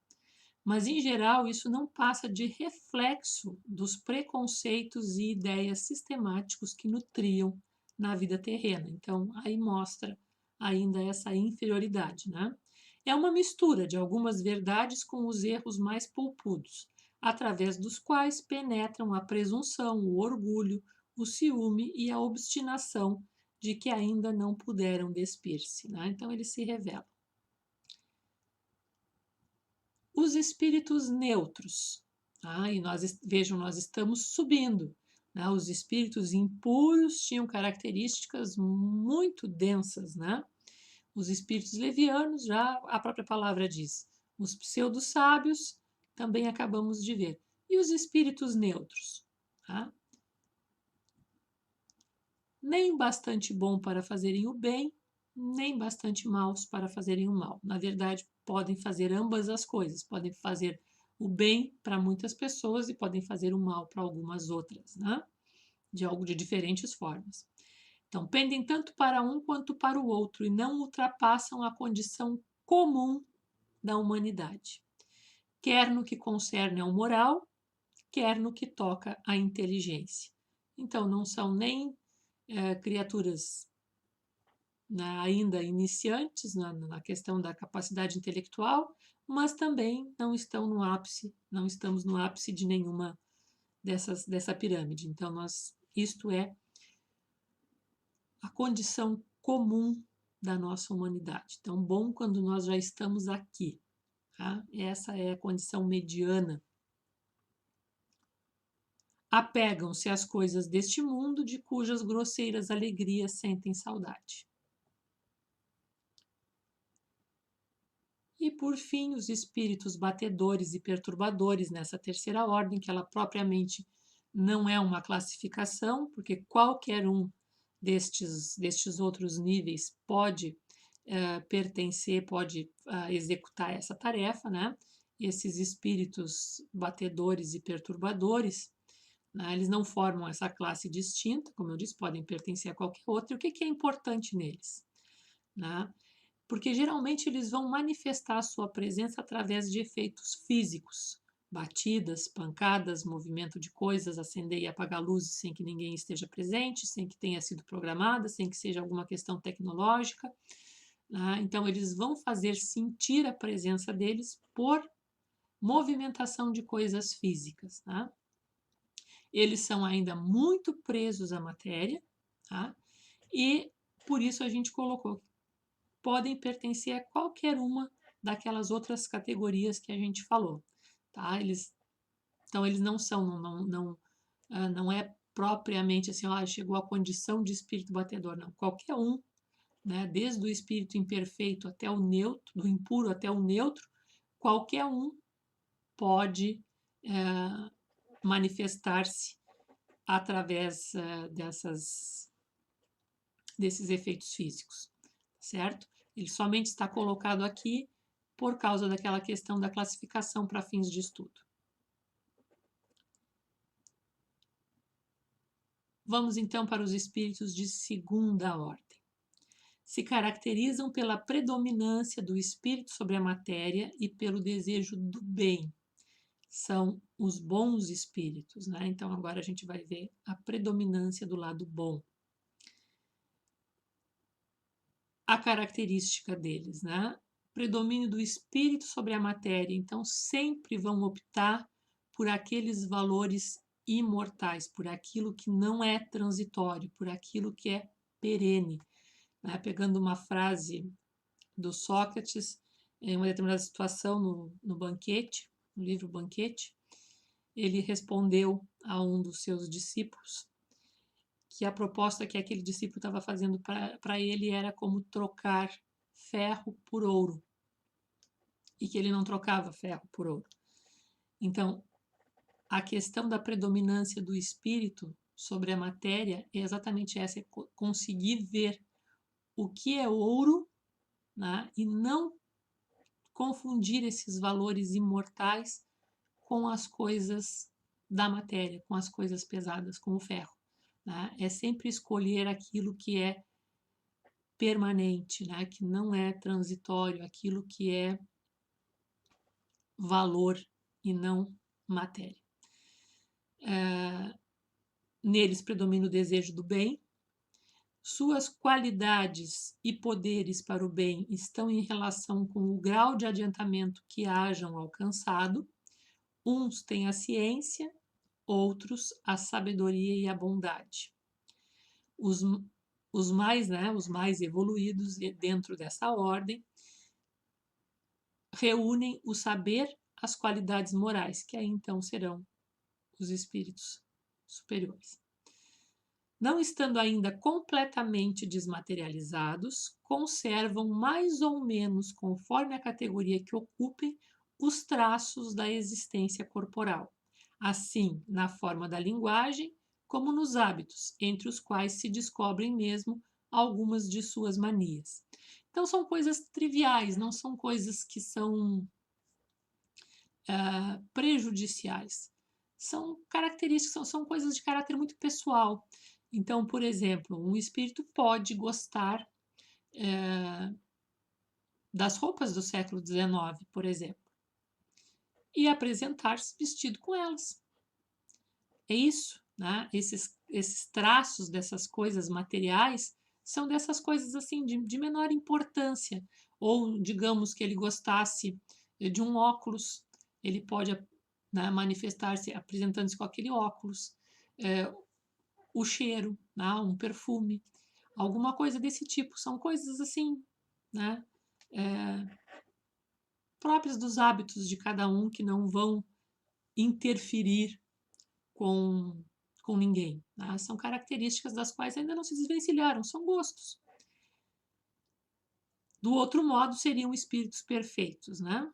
Mas, em geral, isso não passa de reflexo dos preconceitos e ideias sistemáticos que nutriam na vida terrena. Então, aí mostra ainda essa inferioridade, né? É uma mistura de algumas verdades com os erros mais polpudos, através dos quais penetram a presunção, o orgulho, o ciúme e a obstinação de que ainda não puderam despir-se, né? Então, eles se revelam. Os espíritos neutros, tá? E vejam, nós estamos subindo. Né? Os espíritos impuros tinham características muito densas, né? Os espíritos levianos, já a própria palavra diz. Os pseudo-sábios, também acabamos de ver. E os espíritos neutros? Tá? Nem bastante bom para fazerem o bem, nem bastante maus para fazerem o mal. Na verdade, podem fazer ambas as coisas. Podem fazer o bem para muitas pessoas e podem fazer o mal para algumas outras, né? De diferentes formas. Então, pendem tanto para um quanto para o outro e não ultrapassam a condição comum da humanidade, quer no que concerne ao moral, quer no que toca à inteligência. Então, não são nem criaturas ainda iniciantes na questão da capacidade intelectual, mas também não estão no ápice, não estamos no ápice de nenhuma dessa pirâmide. Então, isto é a condição comum da nossa humanidade. Tão bom quando nós já estamos aqui. Tá? Essa é a condição mediana. Apegam-se às coisas deste mundo, de cujas grosseiras alegrias sentem saudade. E, por fim, os espíritos batedores e perturbadores nessa terceira ordem, que ela propriamente não é uma classificação, porque qualquer um destes outros níveis pode pertencer, pode executar essa tarefa, né? Esses espíritos batedores e perturbadores, né? Eles não formam essa classe distinta, como eu disse, podem pertencer a qualquer outra. E o que é importante neles? Né? Porque geralmente eles vão manifestar a sua presença através de efeitos físicos, batidas, pancadas, movimento de coisas, acender e apagar luzes sem que ninguém esteja presente, sem que tenha sido programada, sem que seja alguma questão tecnológica. Né? Então, eles vão fazer sentir a presença deles por movimentação de coisas físicas. Tá? Eles são ainda muito presos à matéria, tá? E por isso a gente colocou podem pertencer a qualquer uma daquelas outras categorias que a gente falou, tá? Então eles não são, não é propriamente assim, chegou à condição de espírito batedor, não. Qualquer um, né? Desde o espírito imperfeito até o neutro, do impuro até o neutro, qualquer um pode manifestar-se através desses efeitos físicos, certo? Ele somente está colocado aqui por causa daquela questão da classificação para fins de estudo. Vamos então para os espíritos de segunda ordem. Se caracterizam pela predominância do espírito sobre a matéria e pelo desejo do bem. São os bons espíritos, né? Então agora a gente vai ver a predominância do lado bom. A característica deles, né? Predomínio do espírito sobre a matéria, então sempre vão optar por aqueles valores imortais, por aquilo que não é transitório, por aquilo que é perene. Né? Pegando uma frase do Sócrates, em uma determinada situação no banquete, no livro Banquete, ele respondeu a um dos seus discípulos que a proposta que aquele discípulo estava fazendo para ele era como trocar ferro por ouro, e que ele não trocava ferro por ouro. Então, a questão da predominância do espírito sobre a matéria é exatamente essa, é conseguir ver o que é ouro, né, e não confundir esses valores imortais com as coisas da matéria, com as coisas pesadas, com o ferro. Né? É sempre escolher aquilo que é permanente, né? Que não é transitório, aquilo que é valor e não matéria. Neles predomina o desejo do bem. Suas qualidades e poderes para o bem estão em relação com o grau de adiantamento que hajam alcançado. Uns têm a ciência, outros a sabedoria e a bondade. Os mais evoluídos dentro dessa ordem reúnem o saber, as qualidades morais, que aí então serão os espíritos superiores. Não estando ainda completamente desmaterializados, conservam mais ou menos, conforme a categoria que ocupem, os traços da existência corporal, assim na forma da linguagem, como nos hábitos, entre os quais se descobrem mesmo algumas de suas manias. Então, são coisas triviais, não são coisas que são prejudiciais. São características, são coisas de caráter muito pessoal. Então, por exemplo, um espírito pode gostar das roupas do século XIX, por exemplo, e apresentar-se vestido com elas. É isso, né? Esses traços dessas coisas materiais são dessas coisas assim de menor importância. Ou, digamos que ele gostasse de um óculos, ele pode, né, manifestar-se apresentando-se com aquele óculos. O cheiro, né, um perfume, alguma coisa desse tipo. São coisas assim, né, próprias dos hábitos de cada um, que não vão interferir com ninguém. Né? São características das quais ainda não se desvencilharam, são gostos. Do outro modo, seriam espíritos perfeitos, né?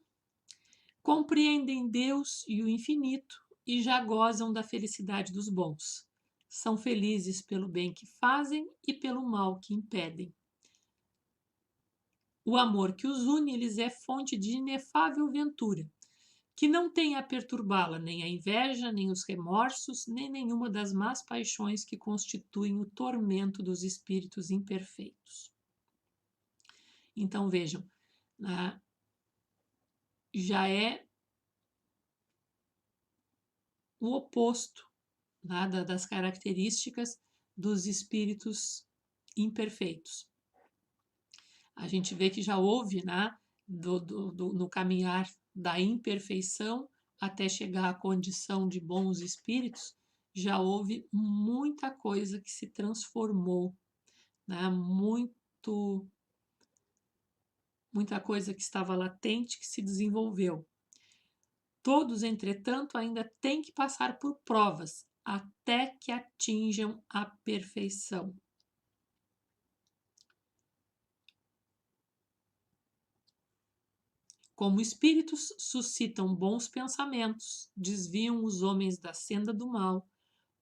Compreendem Deus e o infinito e já gozam da felicidade dos bons. São felizes pelo bem que fazem e pelo mal que impedem. O amor que os une lhes é fonte de inefável ventura, que não tem a perturbá-la nem a inveja, nem os remorsos, nem nenhuma das más paixões que constituem o tormento dos espíritos imperfeitos. Então, vejam, né, já é o oposto, né, das características dos espíritos imperfeitos. A gente vê que já houve, né, no caminhar da imperfeição até chegar à condição de bons espíritos, já houve muita coisa que se transformou, né? Muita coisa que estava latente que se desenvolveu. Todos, entretanto, ainda têm que passar por provas até que atinjam a perfeição. Como espíritos, suscitam bons pensamentos, desviam os homens da senda do mal,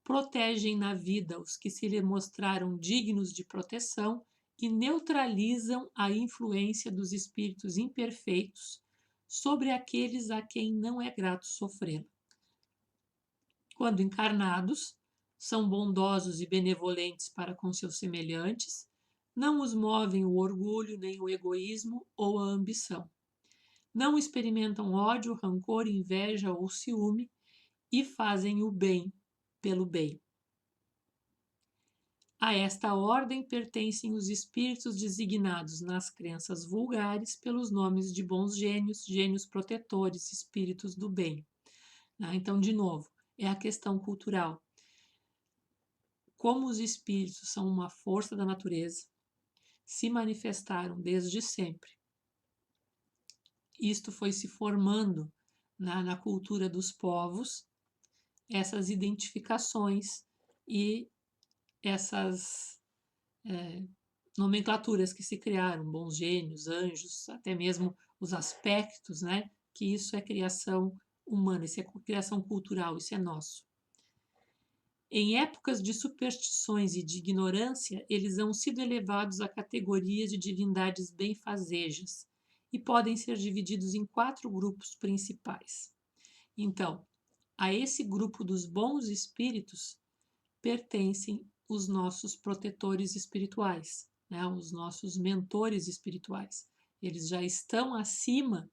protegem na vida os que se lhe mostraram dignos de proteção e neutralizam a influência dos espíritos imperfeitos, sobre aqueles a quem não é grato sofrê-la. Quando encarnados, são bondosos e benevolentes para com seus semelhantes, não os movem o orgulho, nem o egoísmo ou a ambição. Não experimentam ódio, rancor, inveja ou ciúme e fazem o bem pelo bem. A esta ordem pertencem os espíritos designados nas crenças vulgares pelos nomes de bons gênios, gênios protetores, espíritos do bem. Então, de novo, é a questão cultural. Como os espíritos são uma força da natureza, se manifestaram desde sempre. Isto foi se formando na cultura dos povos, essas identificações e essas nomenclaturas que se criaram, bons gênios, anjos, até mesmo os aspectos, né? Que isso é criação humana, isso é criação cultural, isso é nosso. Em épocas de superstições e de ignorância, eles hão sido elevados à categoria de divindades benfazejas e podem ser divididos em 4 grupos principais. Então, a esse grupo dos bons espíritos pertencem os nossos protetores espirituais, né? Os nossos mentores espirituais. Eles já estão acima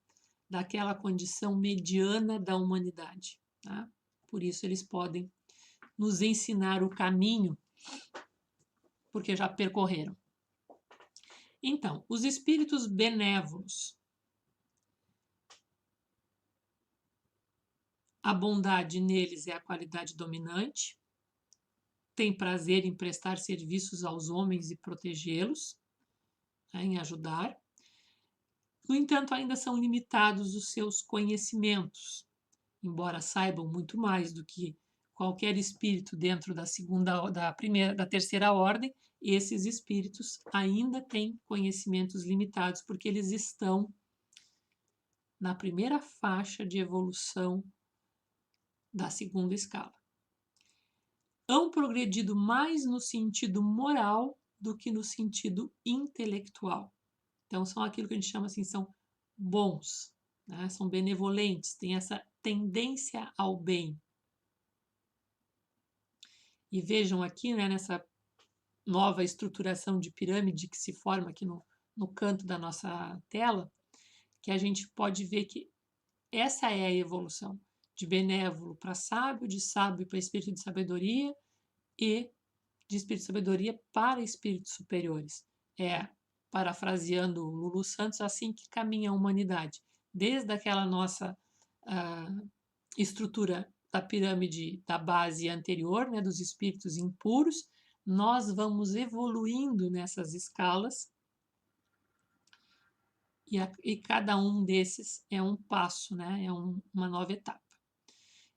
daquela condição mediana da humanidade. Tá? Por isso eles podem nos ensinar o caminho, porque já percorreram. Então, os espíritos benévolos. A bondade neles é a qualidade dominante, tem prazer em prestar serviços aos homens e protegê-los, né, em ajudar. No entanto, ainda são limitados os seus conhecimentos, embora saibam muito mais do que qualquer espírito dentro da terceira ordem. Esses espíritos ainda têm conhecimentos limitados, porque eles estão na primeira faixa de evolução da segunda escala. Hão progredido mais no sentido moral do que no sentido intelectual. Então, são aquilo que a gente chama assim, são bons, né? São benevolentes, têm essa tendência ao bem. E vejam aqui, né, nessa nova estruturação de pirâmide que se forma aqui no canto da nossa tela, que a gente pode ver que essa é a evolução de benévolo para sábio, de sábio para espírito de sabedoria e de espírito de sabedoria para espíritos superiores. É, parafraseando Lulu Santos, assim que caminha a humanidade. Desde aquela nossa estrutura da pirâmide da base anterior, né, dos espíritos impuros, nós vamos evoluindo nessas escalas e cada um desses é um passo, né, é uma nova etapa.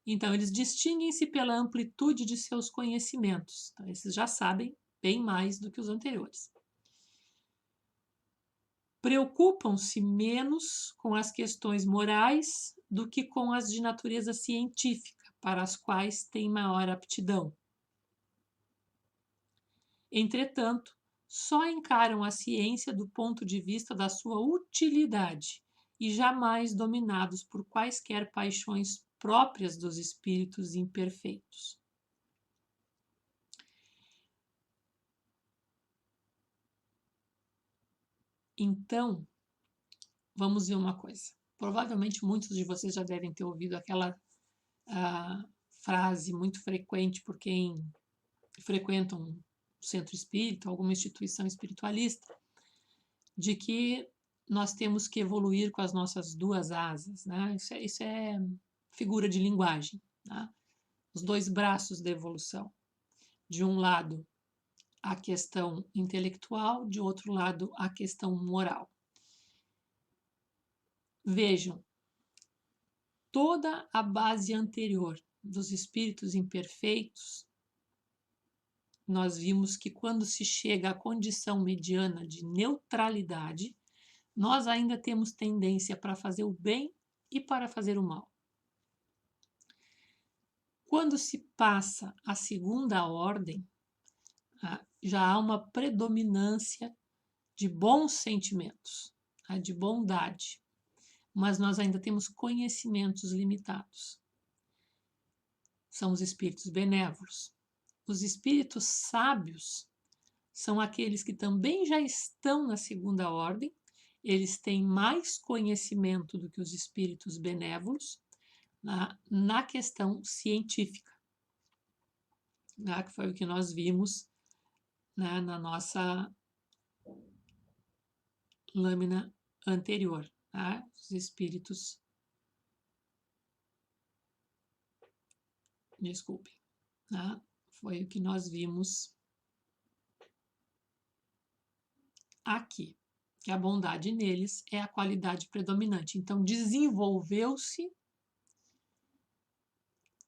Então, eles distinguem-se pela amplitude de seus conhecimentos. Então, esses já sabem bem mais do que os anteriores. Preocupam-se menos com as questões morais do que com as de natureza científica, para as quais têm maior aptidão. Entretanto, só encaram a ciência do ponto de vista da sua utilidade e jamais dominados por quaisquer paixões próprias dos espíritos imperfeitos. Então, vamos ver uma coisa. Provavelmente muitos de vocês já devem ter ouvido aquela frase muito frequente por quem frequenta um centro espírita, alguma instituição espiritualista, de que nós temos que evoluir com as nossas 2 asas, né? Isso é figura de linguagem, tá? Os 2 braços da evolução. De um lado, a questão intelectual, de outro lado, a questão moral. Vejam, toda a base anterior dos espíritos imperfeitos, nós vimos que quando se chega à condição mediana de neutralidade, nós ainda temos tendência para fazer o bem e para fazer o mal. Quando se passa à segunda ordem, já há uma predominância de bons sentimentos, de bondade. mas nós ainda temos conhecimentos limitados. São os espíritos benévolos. Os espíritos sábios são aqueles que também já estão na segunda ordem, eles têm mais conhecimento do que os espíritos benévolos na questão científica, que foi o que nós vimos na nossa lâmina anterior. Os espíritos, desculpe, foi o que nós vimos aqui, que a bondade neles é a qualidade predominante. Então, desenvolveu-se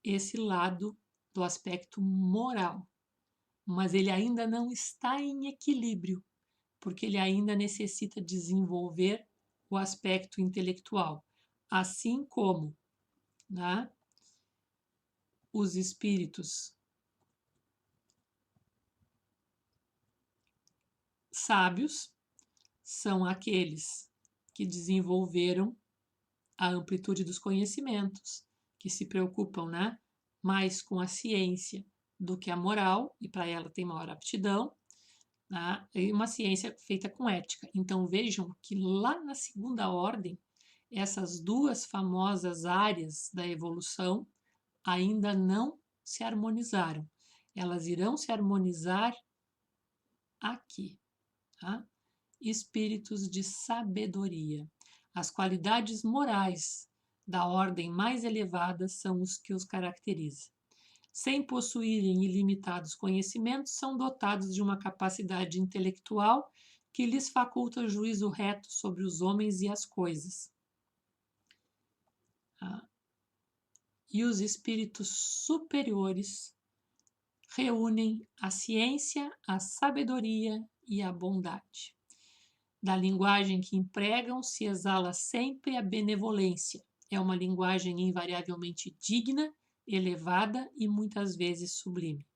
esse lado do aspecto moral, mas ele ainda não está em equilíbrio, porque ele ainda necessita desenvolver o aspecto intelectual, assim como os espíritos sábios são aqueles que desenvolveram a amplitude dos conhecimentos, que se preocupam mais com a ciência do que a moral, e para ela tem maior aptidão, e uma ciência feita com ética. Então vejam que lá na segunda ordem, essas duas famosas áreas da evolução ainda não se harmonizaram. Elas irão se harmonizar aqui. Espíritos de sabedoria. As qualidades morais da ordem mais elevada são os que os caracterizam. Sem possuírem ilimitados conhecimentos, são dotados de uma capacidade intelectual que lhes faculta juízo reto sobre os homens e as coisas. E os espíritos superiores reúnem a ciência, a sabedoria e a bondade. Da linguagem que empregam se exala sempre a benevolência. É uma linguagem invariavelmente digna, elevada e muitas vezes sublime.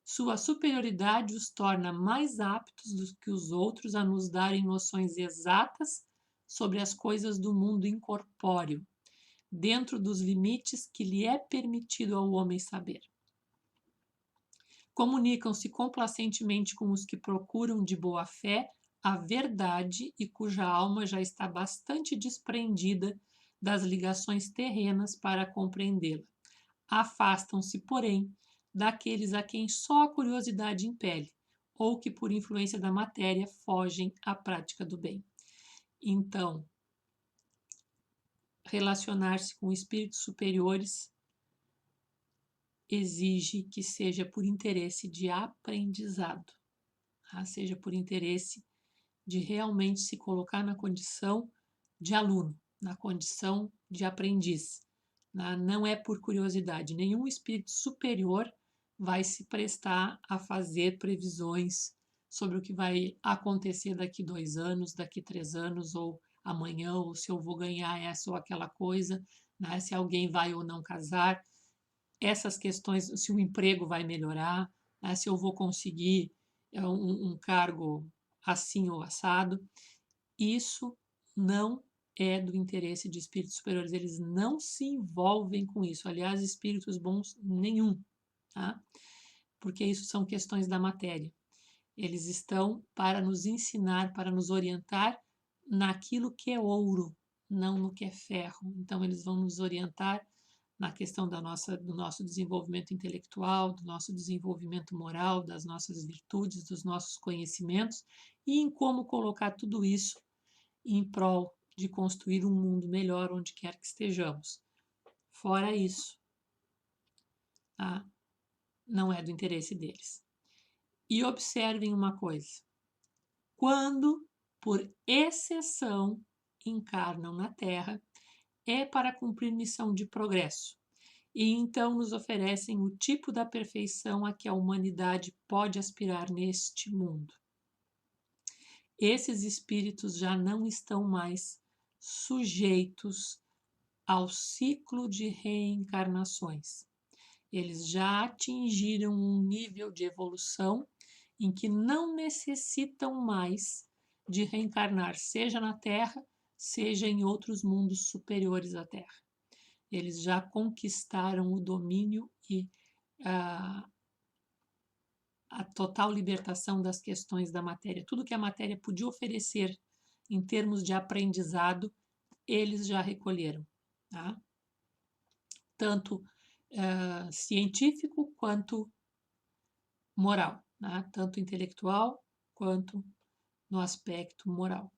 Sua superioridade os torna mais aptos do que os outros a nos darem noções exatas sobre as coisas do mundo incorpóreo, dentro dos limites que lhe é permitido ao homem saber. Comunicam-se complacentemente com os que procuram de boa fé a verdade e cuja alma já está bastante desprendida das ligações terrenas para compreendê-la. Afastam-se, porém, daqueles a quem só a curiosidade impele, ou que, por influência da matéria, fogem à prática do bem. Então, relacionar-se com espíritos superiores exige que seja por interesse de aprendizado, seja por interesse de realmente se colocar na condição de aluno, na condição de aprendiz. Não é por curiosidade. Nenhum espírito superior vai se prestar a fazer previsões sobre o que vai acontecer daqui 2 anos, daqui 3 anos, ou amanhã, ou se eu vou ganhar essa ou aquela coisa, se alguém vai ou não casar. Essas questões, se o emprego vai melhorar, se eu vou conseguir um cargo assim ou assado, isso não é do interesse de espíritos superiores, eles não se envolvem com isso. Aliás, espíritos bons nenhum, porque isso são questões da matéria. Eles estão para nos ensinar, para nos orientar naquilo que é ouro, não no que é ferro. Então, eles vão nos orientar na questão do nosso desenvolvimento intelectual, do nosso desenvolvimento moral, das nossas virtudes, dos nossos conhecimentos e em como colocar tudo isso em prol de construir um mundo melhor onde quer que estejamos. Fora isso, não é do interesse deles. E observem uma coisa: quando, por exceção, encarnam na Terra, é para cumprir missão de progresso, e então nos oferecem o tipo da perfeição a que a humanidade pode aspirar neste mundo. Esses espíritos já não estão mais sujeitos ao ciclo de reencarnações. Eles já atingiram um nível de evolução em que não necessitam mais de reencarnar, seja na Terra, seja em outros mundos superiores à Terra. Eles já conquistaram o domínio e a total libertação das questões da matéria. Tudo que a matéria podia oferecer em termos de aprendizado, eles já recolheram, tá? Tanto científico quanto moral, né? Tanto intelectual quanto no aspecto moral.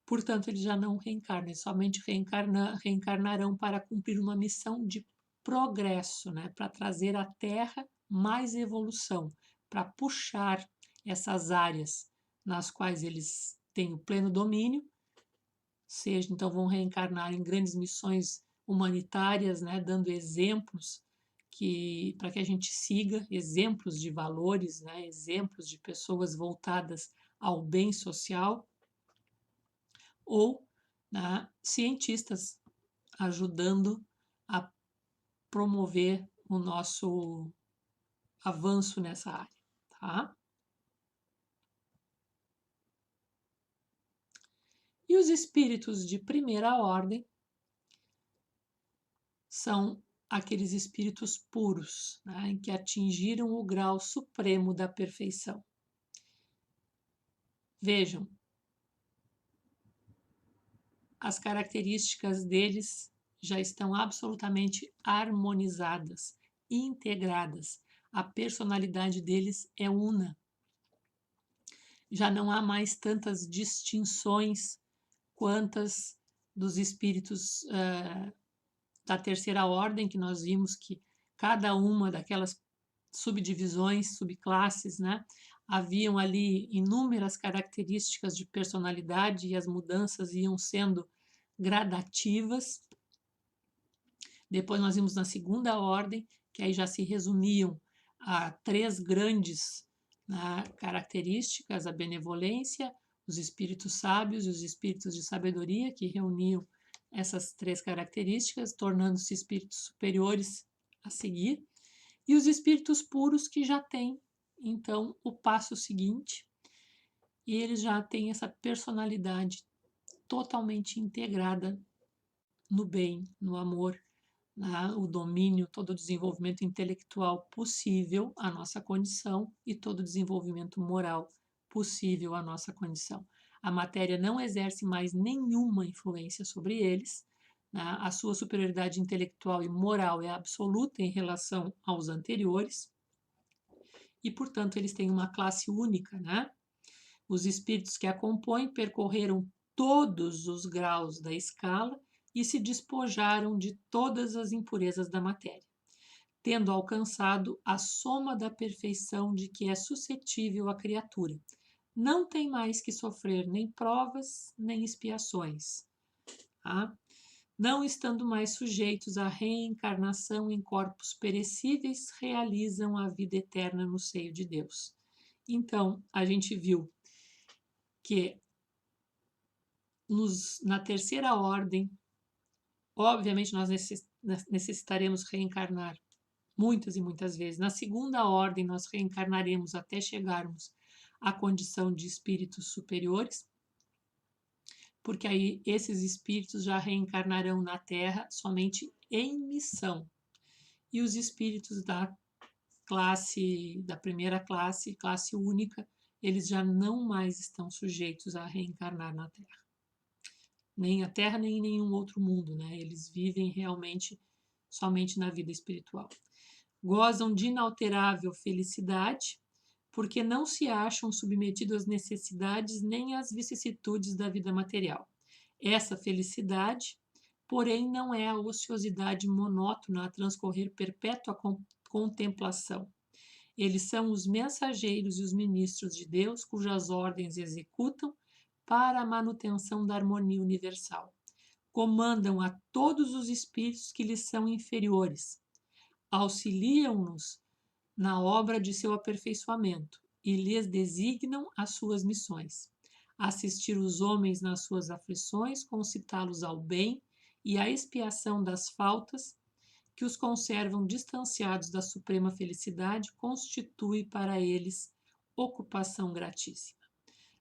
Portanto, eles já não reencarnam, eles somente reencarnarão para cumprir uma missão de progresso, né? Para trazer à Terra mais evolução, para puxar essas áreas nas quais eles têm o pleno domínio, seja, então vão reencarnar em grandes missões humanitárias, né? Dando exemplos para que a gente siga, exemplos de valores, né? Exemplos de pessoas voltadas ao bem social, ou, né, cientistas ajudando a promover o nosso avanço nessa área, tá? E os espíritos de primeira ordem são aqueles espíritos puros, né, que atingiram o grau supremo da perfeição. Vejam, as características deles já estão absolutamente harmonizadas, integradas. A personalidade deles é una. Já não há mais tantas distinções quantas dos espíritos da terceira ordem, que nós vimos que cada uma daquelas subdivisões, subclasses, né, haviam ali inúmeras características de personalidade e as mudanças iam sendo gradativas. Depois nós vimos na segunda ordem, que aí já se resumiam a 3 grandes, né, características: a benevolência, os espíritos sábios e os espíritos de sabedoria, que reuniam essas 3 características, tornando-se espíritos superiores a seguir, e os espíritos puros, que já têm, então, o passo seguinte, e eles já têm essa personalidade totalmente integrada no bem, no amor, o domínio, todo o desenvolvimento intelectual possível à nossa condição e todo o desenvolvimento moral possível à nossa condição. A matéria não exerce mais nenhuma influência sobre eles, né? A sua superioridade intelectual e moral é absoluta em relação aos anteriores e, portanto, eles têm uma classe única, né? Os espíritos que a compõem percorreram todos os graus da escala e se despojaram de todas as impurezas da matéria, tendo alcançado a soma da perfeição de que é suscetível a criatura. Não tem mais que sofrer nem provas, nem expiações, tá? Não estando mais sujeitos à reencarnação em corpos perecíveis, realizam a vida eterna no seio de Deus. Então, a gente viu que na terceira ordem, obviamente, nós necessitaremos reencarnar muitas e muitas vezes. Na segunda ordem, nós reencarnaremos até chegarmos à condição de espíritos superiores, porque aí esses espíritos já reencarnarão na Terra somente em missão. E os espíritos da primeira classe, classe única, eles já não mais estão sujeitos a reencarnar na Terra. Nem a Terra, nem em nenhum outro mundo, né? Eles vivem realmente somente na vida espiritual. Gozam de inalterável felicidade, porque não se acham submetidos às necessidades nem às vicissitudes da vida material. Essa felicidade, porém, não é a ociosidade monótona a transcorrer perpétua contemplação. Eles são os mensageiros e os ministros de Deus, cujas ordens executam para a manutenção da harmonia universal. Comandam a todos os espíritos que lhes são inferiores, auxiliam-nos na obra de seu aperfeiçoamento e lhes designam as suas missões: assistir os homens nas suas aflições, concitá-los ao bem e à expiação das faltas que os conservam distanciados da suprema felicidade, constitui para eles ocupação gratíssima.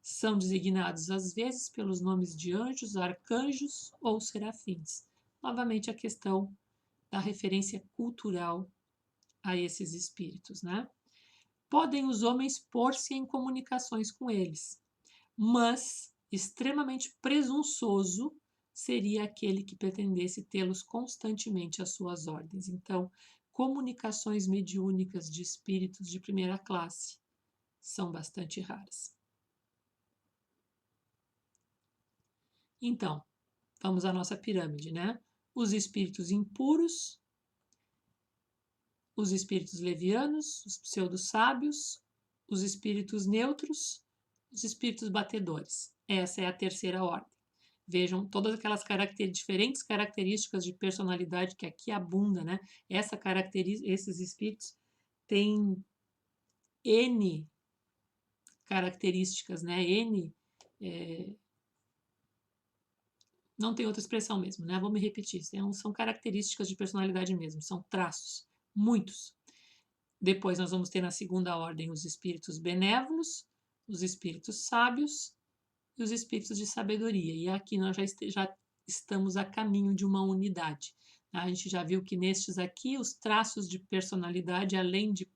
São designados às vezes pelos nomes de anjos, arcanjos ou serafins. Novamente a questão da referência cultural a esses espíritos, né? Podem os homens pôr-se em comunicações com eles, mas extremamente presunçoso seria aquele que pretendesse tê-los constantemente às suas ordens. Então, comunicações mediúnicas de espíritos de primeira classe são bastante raras. Então, vamos à nossa pirâmide, né? Os espíritos impuros, os espíritos levianos, os pseudo-sábios, os espíritos neutros, os espíritos batedores. Essa é a terceira ordem. Vejam todas aquelas diferentes características de personalidade que aqui abunda, né? Esses espíritos têm N características, né? Não tem outra expressão mesmo, né? Vou me repetir. São características de personalidade mesmo, são traços, muitos. Depois nós vamos ter na segunda ordem os espíritos benévolos, os espíritos sábios e os espíritos de sabedoria. E aqui nós já estamos a caminho de uma unidade. A gente já viu que nestes aqui os traços de personalidade, além de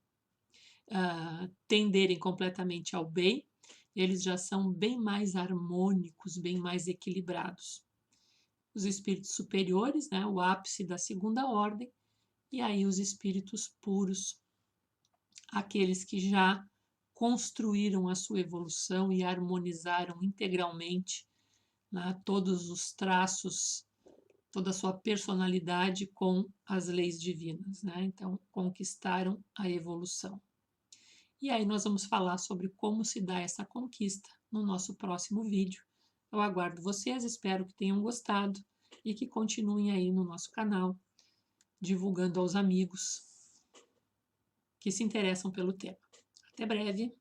tenderem completamente ao bem, eles já são bem mais harmônicos, bem mais equilibrados. Os espíritos superiores, né, o ápice da segunda ordem, e aí os espíritos puros, aqueles que já construíram a sua evolução e harmonizaram integralmente, né, todos os traços, toda a sua personalidade com as leis divinas, né? Então, conquistaram a evolução. E aí nós vamos falar sobre como se dá essa conquista no nosso próximo vídeo. Eu aguardo vocês, espero que tenham gostado e que continuem aí no nosso canal, divulgando aos amigos que se interessam pelo tema. Até breve!